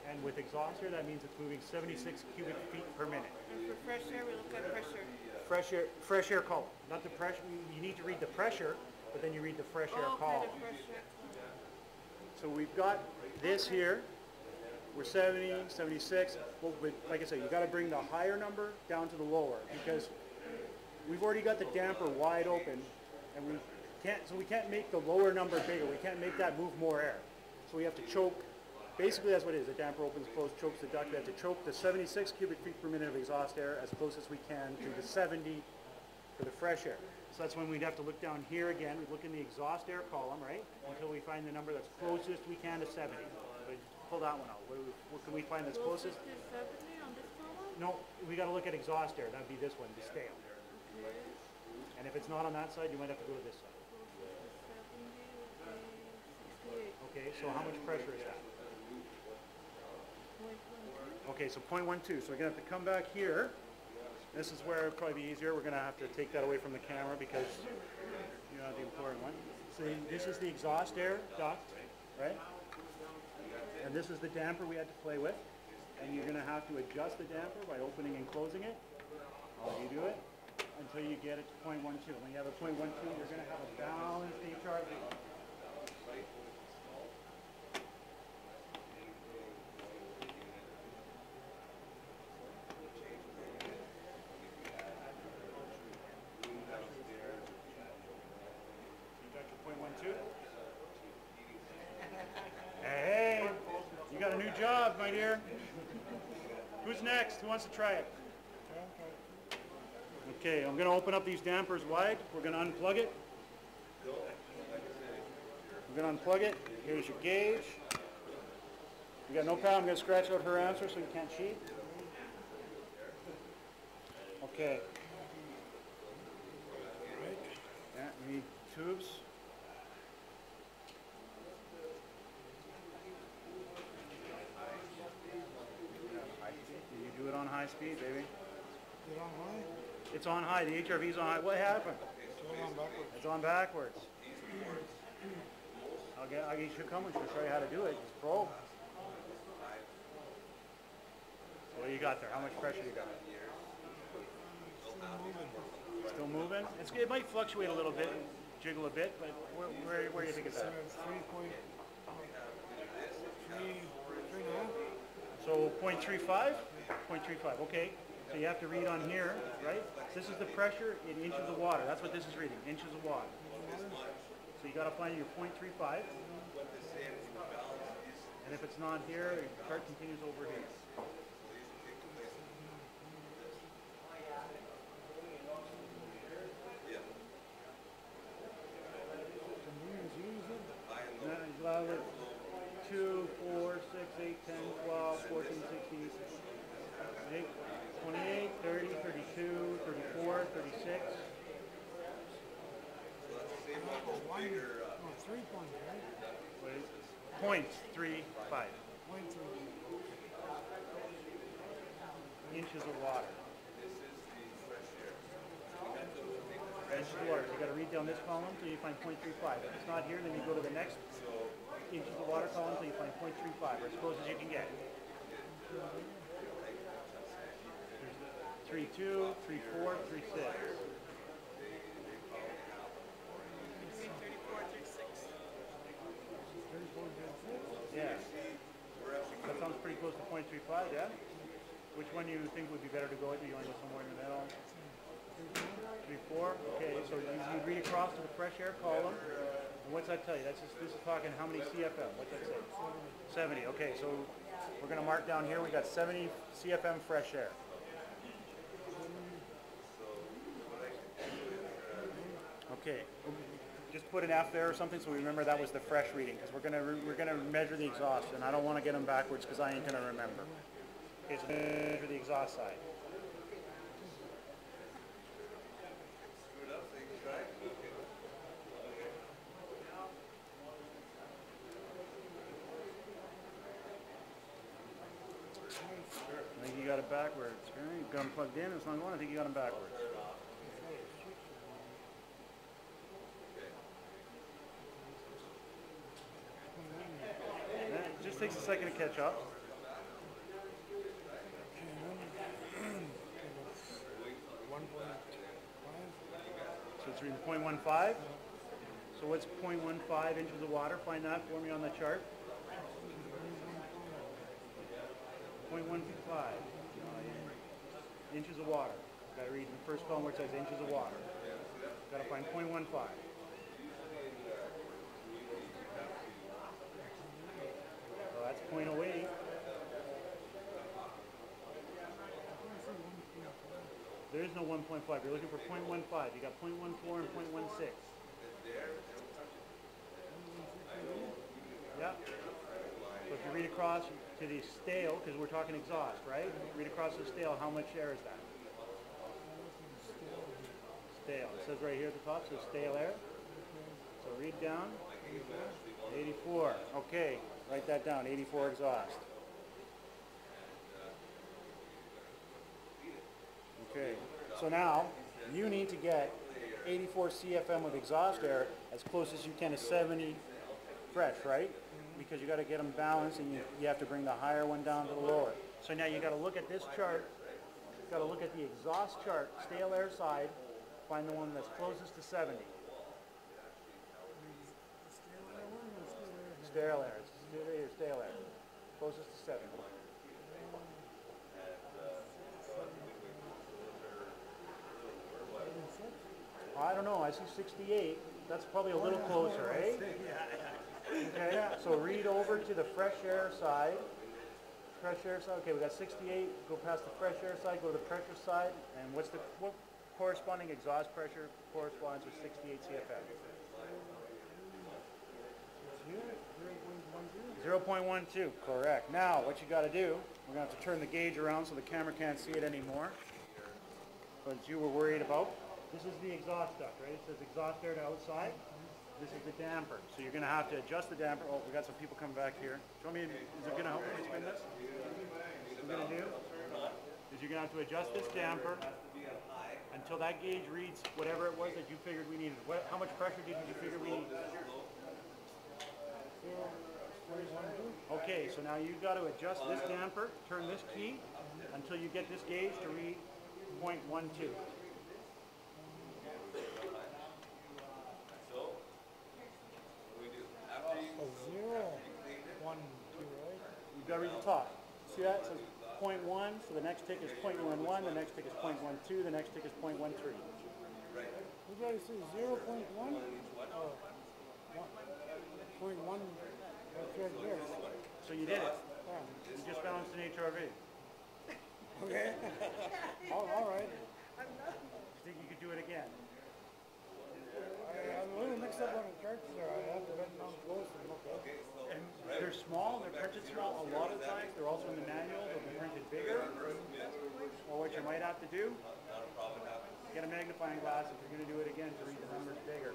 And with exhaust air, that means it's moving 76 cubic feet per minute. and for fresh air, we look at pressure. Fresh air column, not the pressure. You need to read the pressure, but then you read the fresh air Oh, okay, column. the pressure. So we've got this here. We're 70, 76. Well, but like I said, you got to bring the higher number down to the lower because we've already got the damper wide open, and we can't make the lower number bigger. We can't make that move more air. So we have to choke. Basically, that's what it is. The damper opens, closed, chokes the duct. We have to choke the 76 cubic feet per minute of exhaust air as close as we can to the 70 for the fresh air. So that's when we'd have to look down here again. We look in the exhaust air column, right, until we find the number that's closest we can to 70. So pull that one out. What can we find that's closest? Closest to 70 on this column? No, we got to look at exhaust air. That'd be this one, the stale. Okay. And if it's not on that side, you might have to go to this side. Closest to 70 would be 68. Okay, so how much pressure is that? 0.12. Okay, so 0.12. So we're going to have to come back here. This is where it'll probably be easier. We're going to have to take that away from the camera because you're not the important one. So this is the exhaust air duct, right? And this is the damper we had to play with. And you're going to have to adjust the damper by opening and closing it. How do you do it? Until you get it to 0.12. When you have a 0.12, you're going to have a balanced HRV. Hey, you got a new job, my dear. Who's next? Who wants to try it? Okay, I'm going to open up these dampers wide. We're going to unplug it. We're going to unplug it. Here's your gauge. You got no problem. I'm going to scratch out her answer so you can't cheat. Okay. Yeah, you need tubes. You do it on high speed, baby. Is it on high? It's on high. The HRV's on high. What happened? It's on backwards. It's on backwards. I'll get you come and she'll show you how to do it. Just probe. So what do you got there? How much pressure you got? Still moving? It might fluctuate a little bit, jiggle a bit, but where do you think it's at? 3.3, 3.5. So 0.35? 0.35, okay. So you have to read on here, right? This is the pressure in inches of water. That's what this is reading, inches of water. So you got to find your 0.35. And if it's not here, your chart continues over here. Now, 2, 4, 6, 8, 10, 12, 14, 16, 28, 30, 32, 34, 36. No, 3 point, right? Wait, 0.35 Point 3. inches of water. Inches of water. So you got to read down this column till you find 0.35. If it's not here, then you go to the next inches of water column till you find 0.35, or as close as you can get. 3.2, 3.4, 3.6. 34, 36. Yeah. That sounds pretty close to 0.35, yeah? Which one do you think would be better to go with? Do you want to go somewhere in the middle? 3.4? Okay, so you read across to the fresh air column. And what's that tell you? This is talking how many CFM? What's that say? 70. Okay, so we're going to mark down here. We got 70 CFM fresh air. Okay, just put an F there or something so we remember that was the fresh reading, because we're gonna measure the exhaust, and I don't want to get them backwards because I ain't gonna remember. Okay, so measure the exhaust side. I think you got it backwards. Okay, you got them plugged in. It's not going. I think you got them backwards. It just takes a second to catch up. So it's reading 0.15. So what's 0.15 inches of water? Find that for me on the chart. 0.15 inches of water. Got to read in the first column where it says inches of water. Got to find 0.15. So that's 0.08. There is no 1.5. You're looking for 0.15. You got 0.14 and 0.16. Yeah. So if you read across to the stale, because we're talking exhaust, right? Read across the stale, how much air is that? Stale. It says right here at the top, so stale air. So read down. 84. Okay, write that down. 84 exhaust. Okay, so now you need to get 84 CFM of exhaust air as close as you can to 70 fresh, right? Because you got to get them balanced, and you have to bring the higher one down to the lower. So now you got to look at this chart. You got to look at the exhaust chart, stale air side, find the one that's closest to 70. Stale air, it's stale air, closest to 70. I don't know, I see 68. That's probably a little closer, eh? Okay, so read over to the fresh air side. Fresh air side, okay, we got 68. Go past the fresh air side, go to the pressure side. And what corresponding exhaust pressure corresponds with 68 CFM? 0.12, correct. Now, what you got to do, we're going to have to turn the gauge around so the camera can't see it anymore. But you were worried about. This is the exhaust duct, right? It says exhaust air to outside. This is the damper. So you're going to have to adjust the damper. Oh, we got some people coming back here. Show me, is it going to help me explain this? What we're going to do is you're going to have to adjust this damper until that gauge reads whatever it was that you figured we needed. How much pressure did you figure we need? Okay, so now you've got to adjust this damper, turn this key until you get this gauge to read 0.12. You've got to read the top. See that? It says 0.1, so the next tick is 0.11, the next tick is 0.12, the next tick is 0.13. You guys say 0.1? Oh, 0.1, that's right there. So you did it. Yeah. You just balanced an HRV. Okay. All right. You think you could do it again? I'm a little mixed up on the charts there. I have to bend down close and look up. And they're small, they're printed small. A lot of times, they're also in the manual, they'll be printed bigger. Or what you might have to do, get a magnifying glass if you're going to do it again to read the numbers bigger.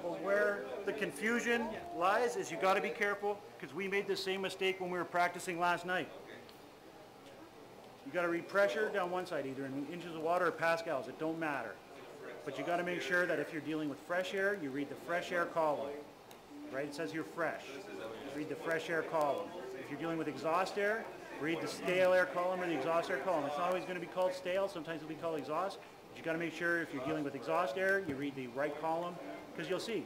But where the confusion lies is you got to be careful, because we made the same mistake when we were practicing last night. You got to read pressure down one side, either in inches of water or pascals. It don't matter. But you got to make sure that if you're dealing with fresh air, you read the fresh air column. Right? It says here fresh. Read the fresh air column. If you're dealing with exhaust air, read the stale air column or the exhaust air column. It's not always going to be called stale. Sometimes it'll be called exhaust. But you got to make sure if you're dealing with exhaust air, you read the right column, because you'll see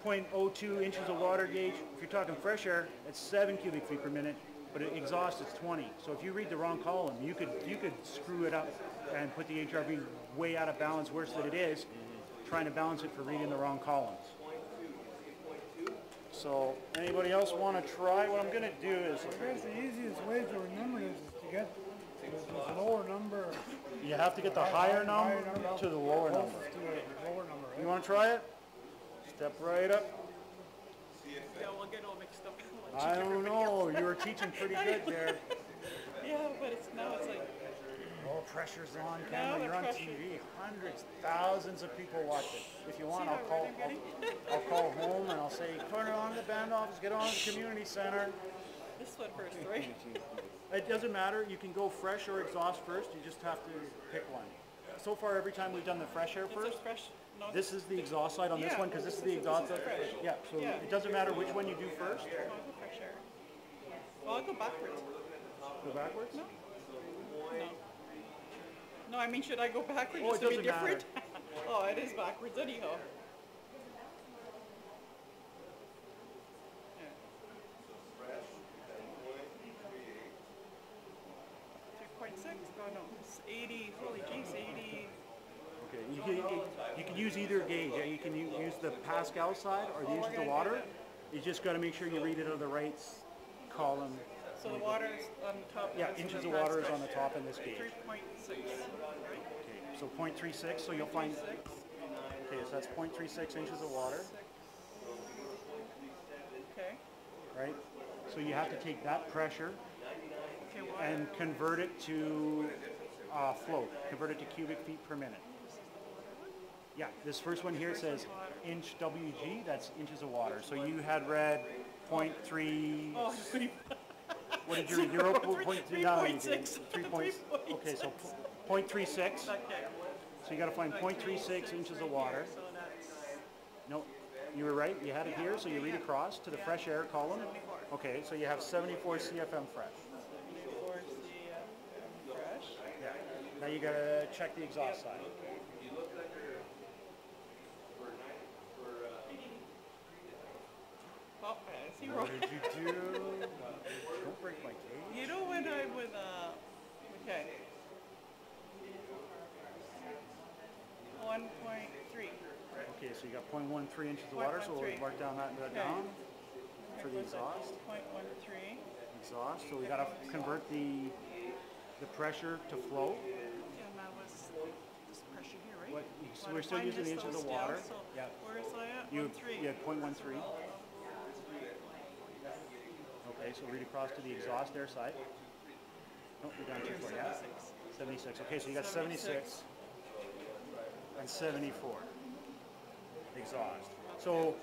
0.02 inches of water gauge. If you're talking fresh air, it's 7 cubic feet per minute. But exhaust is 20. So if you read the wrong column, you could screw it up and put the HRV way out of balance, worse than it is, trying to balance it for reading the wrong columns. So anybody else want to try? What I'm going to do is, I guess the easiest way to remember this is to get the lower number. you have to get the higher number to the lower number. To the lower number, right? You want to try it? Step right up. Yeah, we'll get all mixed up. I don't know. You were teaching pretty good there. Yeah, but it's now it's like, Oh, pressure's on Now camera. the You're on pressure. TV. Hundreds, thousands of people watch it. If you want, See how red I'm getting? I'll call home and I'll say, turn it on to the band office, get on to the community center. this one first, right? It doesn't matter. You can go fresh or exhaust first. You just have to pick one. So far, every time we've done the fresh air It's first, a fresh, no, this is the exhaust side on this Yeah, one because this is the this is exhaust side. fresh. Yeah, so Yeah. it doesn't matter which one you do first. I'll go fresh air. Well, I'll go backwards. Go backwards. No. No. No, I mean, should I go backwards Oh, just it to be doesn't matter. different? Oh, it is backwards anyhow. Yeah. 3.6? No, it's 80. Holy jeez, 80. Okay, you can use either gauge. Yeah, you can use the Pascal side or the Oh, inches we're of gonna water. do that. You just got to make sure you read it on the right column. So the water is on the top. Yeah, that's inches the of water is Pascal. on the top in this gauge. 3.6. Okay, so 0.36. So you'll find. 6. Okay, so that's 0.36 inches of water, Okay. right? So you have to take that pressure Okay, water. and convert it to flow. Convert it to cubic feet per minute. Yeah, this first one here says inch WG. That's inches of water. So you had read 0.3. Oh, What did you read? 3.6. 3 okay, so 0.36. Okay. So you got to find 0.36 inches of water. So that's No, you were right. You had it here, so you read across to the fresh air column. 74. Okay, so you have 74 CFM fresh. 74 fresh. Yeah. Now you got to check the exhaust side. Oh, I see What wrong. did you do? Don't break my cage. You know when I would, okay. 1.3. Okay, so you got 0.13 inches of water, so we'll 0.13. mark down that Okay. down for the exhaust. 0.13. Exhaust, so we got to convert the pressure to flow. And that was this pressure here, right? What, so Well, we're still mine using the just inches of goes down, water. so Yeah. where is I at? You 1.3. had 0.13. Okay, so read across to the exhaust air side. Nope, you're down too far, yeah? 76. Okay, so you got 76 and 74 exhaust. So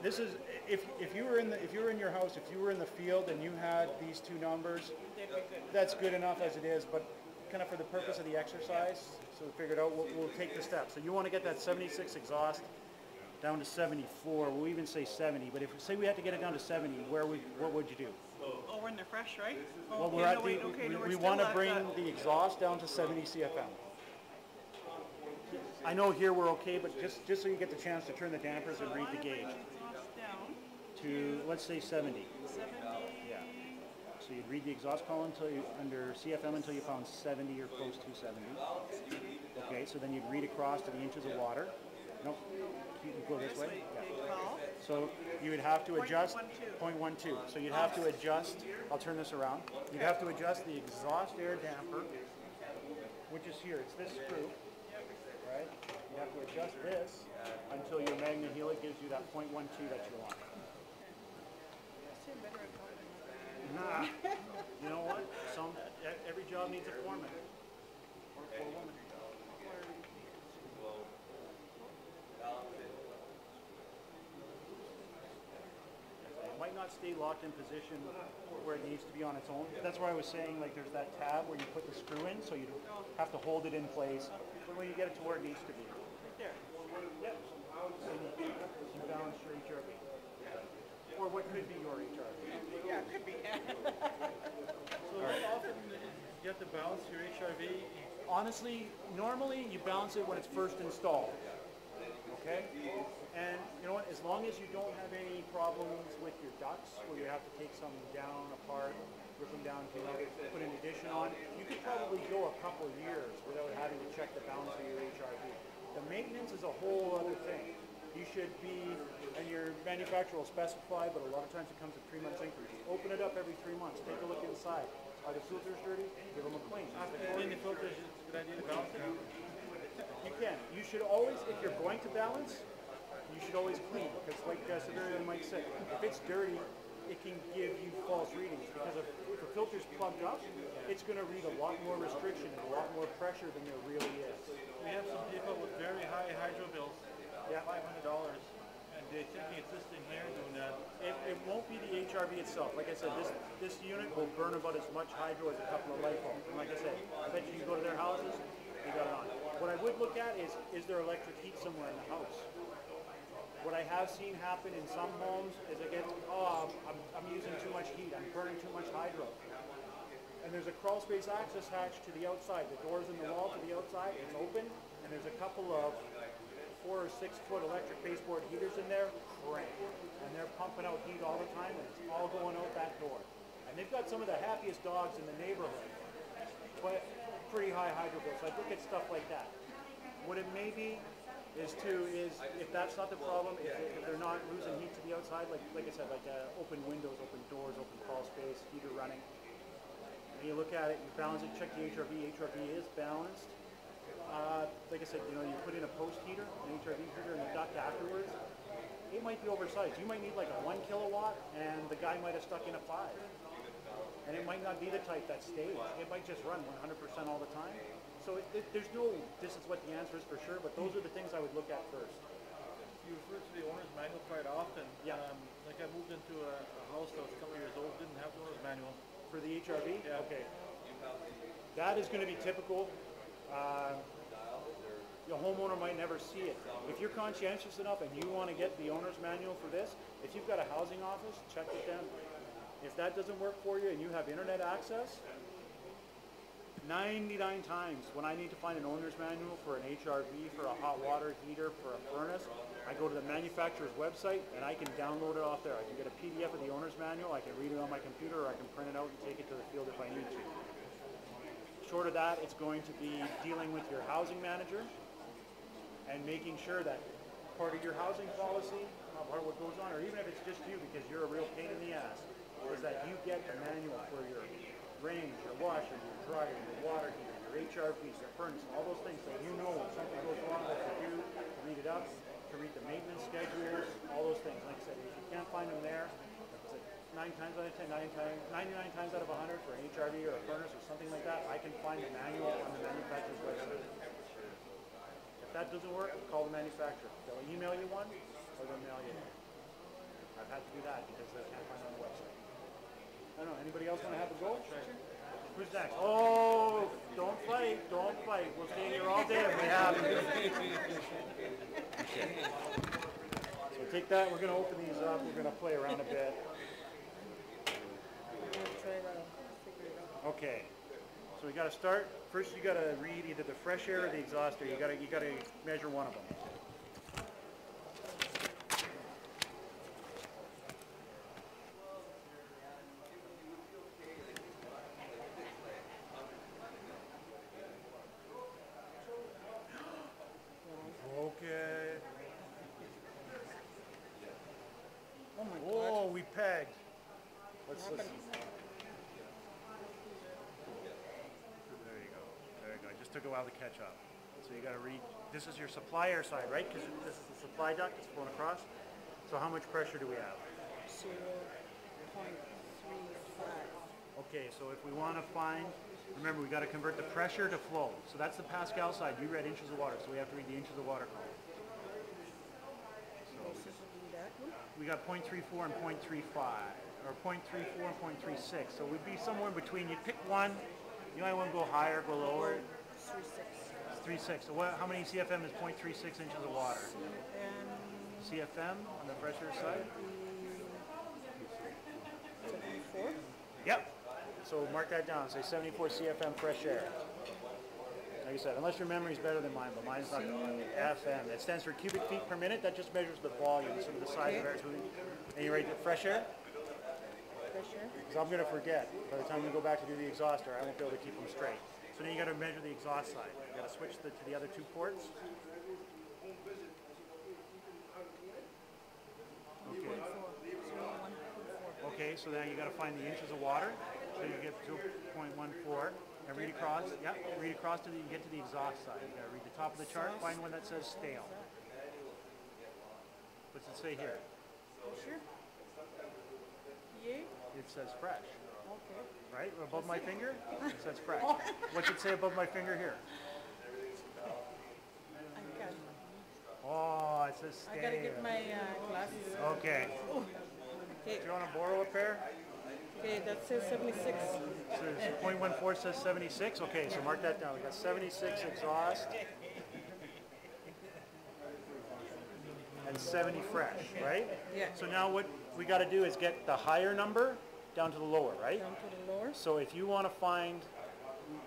this is if you were in your house, if you were in the field and you had these two numbers, They'd be good. that's good enough as it is, but kind of for the purpose of the exercise, so we figured out we'll take the steps. So you want to get that 76 exhaust down to 74, we'll even say 70, but if, say we had to get it down to 70, what would you do? Oh, when they're fresh, right? Oh, Well, okay, we're at no, wait, okay, no, we're we still want to at bring that. the exhaust down to 70 CFM. I know here we're okay, but just so you get the chance to turn the dampers and read the gauge Exhaust down, to, let's say 70. 70. Yeah. So you'd read the exhaust column until you, under CFM until you found 70 or close to 70. Okay, so then you'd read across to the inches of water. Nope, you can go this way. Yeah. Okay, 12. So you would have to adjust 0.12. 0.12. So you'd have to adjust, I'll turn this around. You'd have to adjust the exhaust air damper, which is here. It's this screw, right? You have to adjust this until your magnet healer gives you that 0.12 that you want. Nah. You know what? Every job needs a foreman. Or a woman. It might not stay locked in position where it needs to be on its own. That's why I was saying, like, there's that tab where you put the screw in, so you have to hold it in place. But when you get it to where it needs to be. Right there. Yep. And balance your HRV. Or what could be your HRV. Yeah, it could be. So how often do you have to balance your HRV? Honestly, normally you balance it when it's first installed. Okay? And you know what, as long as you don't have any problems with your ducts, where you have to take some down, apart, rip them down, put an addition on, you could probably go a couple of years without having to check the balance of your HRV. The maintenance is a whole other thing. You should be, and your manufacturer will specify, but a lot of times it comes in 3 months increments. Open it up every 3 months, take a look inside. Are the filters dirty? Give them a clean. After you clean the filters, it's a good idea to balance it. You can. You should always, if you're going to balance, you should always clean, because like Severino might say, if it's dirty, it can give you false readings, because if the filter's plugged up, it's going to read a lot more restriction and a lot more pressure than there really is. We have some people with very high hydro bills, Yeah. $500, and they're thinking it's this thing here doing that. It won't be the HRV itself. Like I said, this unit will burn about as much hydro as a couple of light bulbs. And like I said, I bet you can go to their houses, they got it on. What I would look at is there electric heat somewhere in the house? What I have seen happen in some homes is I get, I'm using too much heat, I'm burning too much hydro. And there's a crawl space access hatch to the outside. The door's in the wall to the outside, it's open, and there's a couple of 4 or 6 foot electric baseboard heaters in there, crank. And they're pumping out heat all the time, and it's all going out that door. And they've got some of the happiest dogs in the neighborhood, but pretty high hydro bills. So I look at stuff like that. What it may be is if that's not the problem, if they're not losing heat to the outside, like I said, like open windows, open doors, open crawl space, heater running. And you look at it, you balance it, check the HRV. HRV is balanced. Like I said, you put in a post heater, an HRV heater in the duct afterwards. It might be oversized. You might need like a 1 kilowatt, and the guy might have stuck in a 5. And it might not be the type that stays. It might just run 100% all the time. So there's no, this is what the answer is for sure, but those are the things I would look at first. You refer to the owner's manual quite often. Yeah. Like I moved into a house that was a couple years old, didn't have the owner's manual. For the HRV? Yeah. Okay. That is going to be typical. The homeowner might never see it. If you're conscientious enough and you want to get the owner's manual for this, if you've got a housing office, check with them. If that doesn't work for you and you have internet access, 99 times when I need to find an owner's manual for an HRV, for a hot water heater, for a furnace, I go to the manufacturer's website and I can download it off there. I can get a PDF of the owner's manual, I can read it on my computer, or I can print it out and take it to the field if I need to. Short of that, it's going to be dealing with your housing manager and making sure that part of your housing policy, part of what goes on, or even if it's just you because you're a real pain in the ass, is that you get the manual for your range, your washer, your dryer, your water heater, your HRVs, your furnace, all those things, so you know when something goes wrong, what to do, to read it up, to read the maintenance schedules, all those things. Like I said, if you can't find them there, like 9 times out of 10, 99 times out of 100 for an HRV or a furnace or something like that, I can find the manual on the manufacturer's website. If that doesn't work, call the manufacturer. They'll email you one, or they'll mail you one. I've had to do that because they can't find it on the website. I don't know, anybody else want to have a go? Who's next? Oh, don't fight, don't fight. We'll stay here all day if we have to. take that, we're gonna open these up, we're gonna play around a bit. I'm gonna try to figure it out. Okay, so we gotta start, first you gotta read either the fresh air or the exhaust air, you gotta measure one of them. Okay. Oh my Whoa, god. we pegged. Let's What There happened? you go. There you go. It just took a while to catch up. So you got to read. This is your supply air side, right? Because this is the supply duct that's flowing across. So how much pressure do we have? 0.35. Okay, so if we want to find, remember we got to convert the pressure to flow. So that's the Pascal side. You read inches of water, so we have to read the inches of water column. This is that one. We got 0.34 and 0.35, or 0.34 and 0.36. So we'd be somewhere in between. You pick one. You might want to go higher, go lower. 3.6. 3.6. So how many CFM is 0.36 inches of water? And CFM on the pressure side? 74. Yep. So mark that down. Say 74 CFM fresh air. Like I said, unless your memory is better than mine, but mine's not good. FM. That stands for cubic feet per minute. That just measures the volume, sort of the size of air. And you write fresh air? Pressure. Because I'm going to forget. By the time we go back to do the exhaust air, I won't be able to keep them straight. So then you got to measure the exhaust side. You got to switch to the other two ports. Okay. 0.4. Okay, so now you got to find the inches of water. So you get 2.14. And read across. Yeah, read across till you get to the exhaust side. You got to read the top of the chart. Find one that says stale. What's it say here? Pressure. Yay. It says fresh. Okay. Right? Above my finger? It says fresh. What's it say above my finger here? I got. Oh, it says stale. I gotta get my glasses. Okay. Okay. Do you want to borrow a pair? Okay, that says 76. So 0.14 says 76. Okay, so mark that down. We got 76 exhaust and 70 fresh, right? Yeah. So now what we got to do is get the higher number down to the lower, right? Down to the lower. So if you want to find,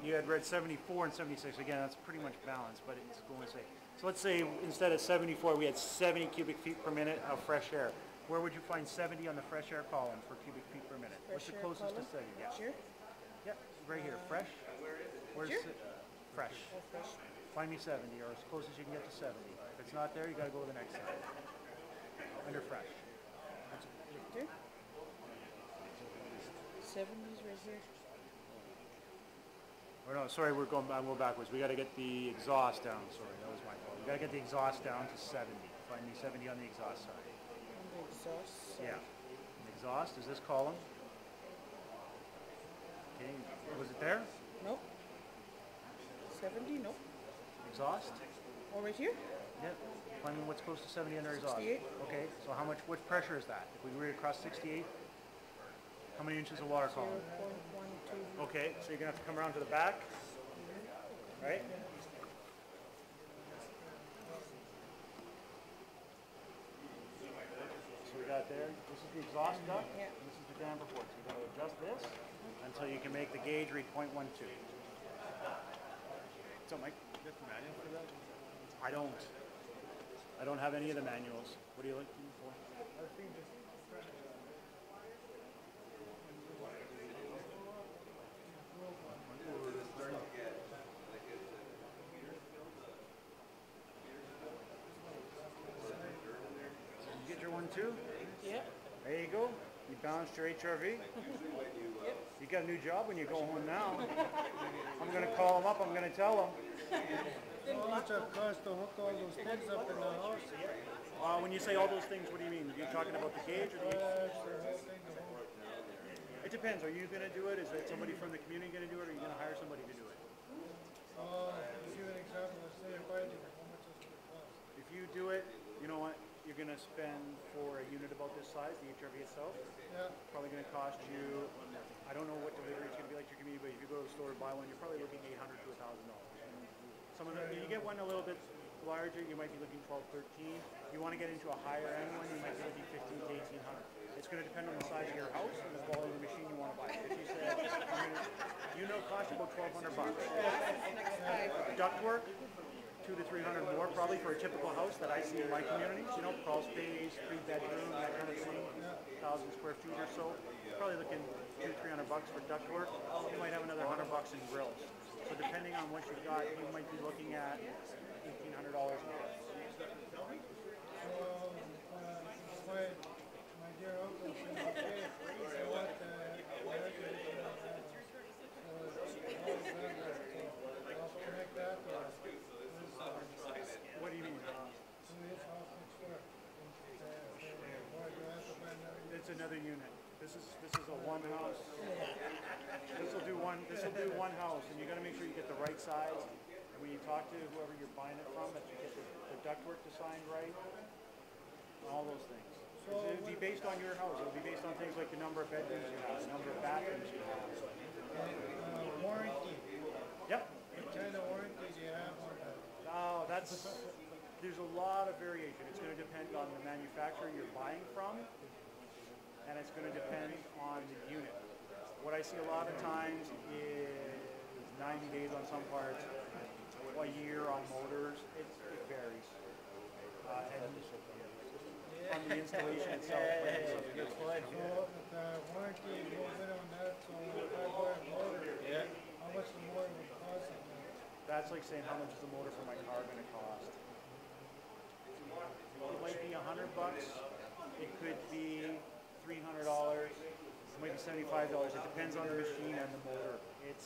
you had read 74 and 76. Again, that's pretty much balanced, but it's going to say. So let's say instead of 74, we had 70 cubic feet per minute of fresh air. Where would you find 70 on the fresh air column for cubic feet per minute? What's the Fresh air closest column? to 70? Yeah. Here. Yep, right here. Fresh. Where's Here? it? Fresh. Oh, fresh. Find me 70, or as close as you can get to 70. If it's not there, you got to go to the next side. Under fresh. Here. 70s right here. Or no, sorry, we're going backwards. We got to get the exhaust down. Sorry, that was my fault. We got to get the exhaust down to 70. Find me 70 on the exhaust side. On the exhaust. Yeah. And exhaust is this column. Okay, was it there? Nope. 70, nope. Exhaust? Oh, right here? Yeah. Find me what's close to 70 under exhaust. 68. Okay, so what pressure is that? If we read across 68, how many inches of water column? 0.12. Okay, so you're gonna have to come around to the back, right? So we got there, this is the exhaust duct, Yeah. and this is the damper port. So you gotta adjust this until you can make the gauge read 0.12. So Mike? You got the manual for that? I don't have any of the manuals. What are you looking for? You get your one too? Yeah. There you go. You balanced your HRV. You got a new job when you go home now. I'm going to call them up. I'm going to tell them. How much it costs to hook all those things up in the house? When you say all those things, what do you mean? Are you talking about the gauge or the... It depends. Are you going to do it? Is it somebody from the community going to do it, or are you going to hire somebody to do it? Give an example, let's say if I do it, how much does it cost? If you do it, you know what? You're going to spend for a unit about this size, the HRV itself, Yeah, probably going to cost you, I don't know what delivery is going to be like to your community, but if you go to the store and buy one, you're probably looking $800 to $1,000. Some of them, you get one a little bit larger, you might be looking 12, 13. If you want to get into a higher end one, you might be looking 15 to 1800. It's going to depend on the size of your house and the quality of the machine you want to buy. If you said, cost you about $1,200 bucks. Ductwork, 200 to 300 more probably for a typical house that I see in my communities. Crawl space, 3-bedroom, that kind of thing, 1,000 square feet or so. You're probably looking $200 to $300 bucks for ductwork. You might have another $100 bucks in grills. So depending on what you've got, you might be looking at $1,800 more. My dear uncle said, okay, I want I'll connect that or What do you mean? to his house next door. It's another unit. This is a one house. This will do one house, and you got to make sure you get the right size. And when you talk to whoever you're buying it from, that you get the ductwork designed right, and all those things. It would be based on your house. It would be based on things like the number of bedrooms you have, the number of bathrooms you have. Warranty. Yep. What kind of warranty do you have on that? Oh, there's a lot of variation. It's going to depend on the manufacturer you're buying from, and it's going to depend on the unit. What I see a lot of times is 90 days on some parts, a year on motors. It varies. And from the installation itself. So if the warranty goes in on that, so if I buy a motor, how much the motor would cost on that? That's like saying how much is the motor for my car going to cost. It might be $100 bucks. It could be $300. It might be $75. It depends on the machine and the motor. It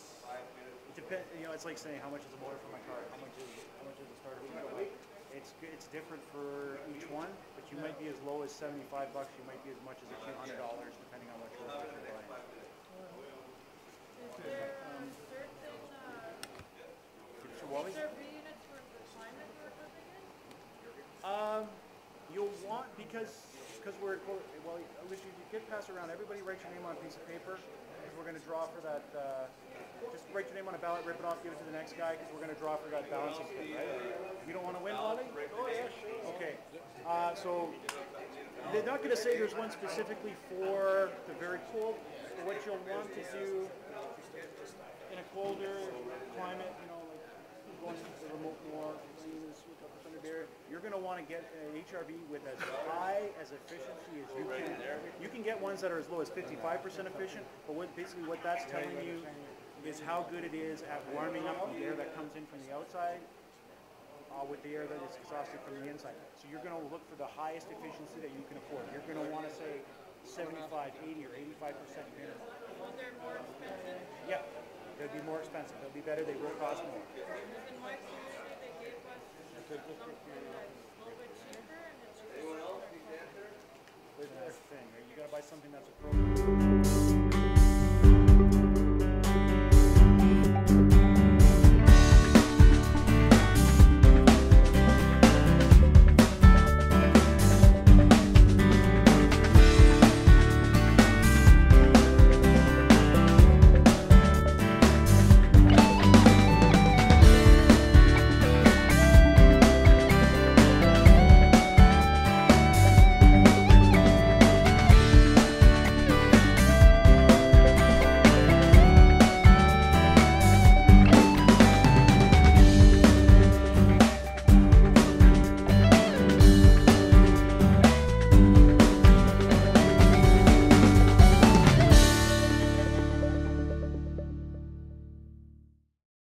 depends. It's like saying how much is the motor for my car. How much is the starter? It's different for each one, but you might be as low as $75 bucks. You might be as much as a few $100 depending on what you're buying. Is there certain HRV units for the climate we're living in? You'll want, because we're, well, if you get passed around, everybody write your name on a piece of paper, because we're going to draw for that, just write your name on a ballot, rip it off, give it to the next guy, because we're going to draw for that balancing kit, right? You don't want to win, Wally? Oh, yeah, sure. Okay, so they're not going to say there's one specifically for the very cold, but what you'll want to do in a colder climate, like going to the remote more, you're going to want to get an HRV with as high as efficiency as you can. You can get ones that are as low as 55% efficient, but basically what that's telling you is how good it is at warming up the air that comes in from the outside with the air that is exhausted from the inside. So you're going to look for the highest efficiency that you can afford. You're going to want to say 75, 80, or 85% minimum. Well, they're more expensive. Yeah, they'll be more expensive. They'll be better. They will cost more. In my community, they gave us something that's a little bit cheaper, and it's just That's the thing. You got to buy something that's appropriate.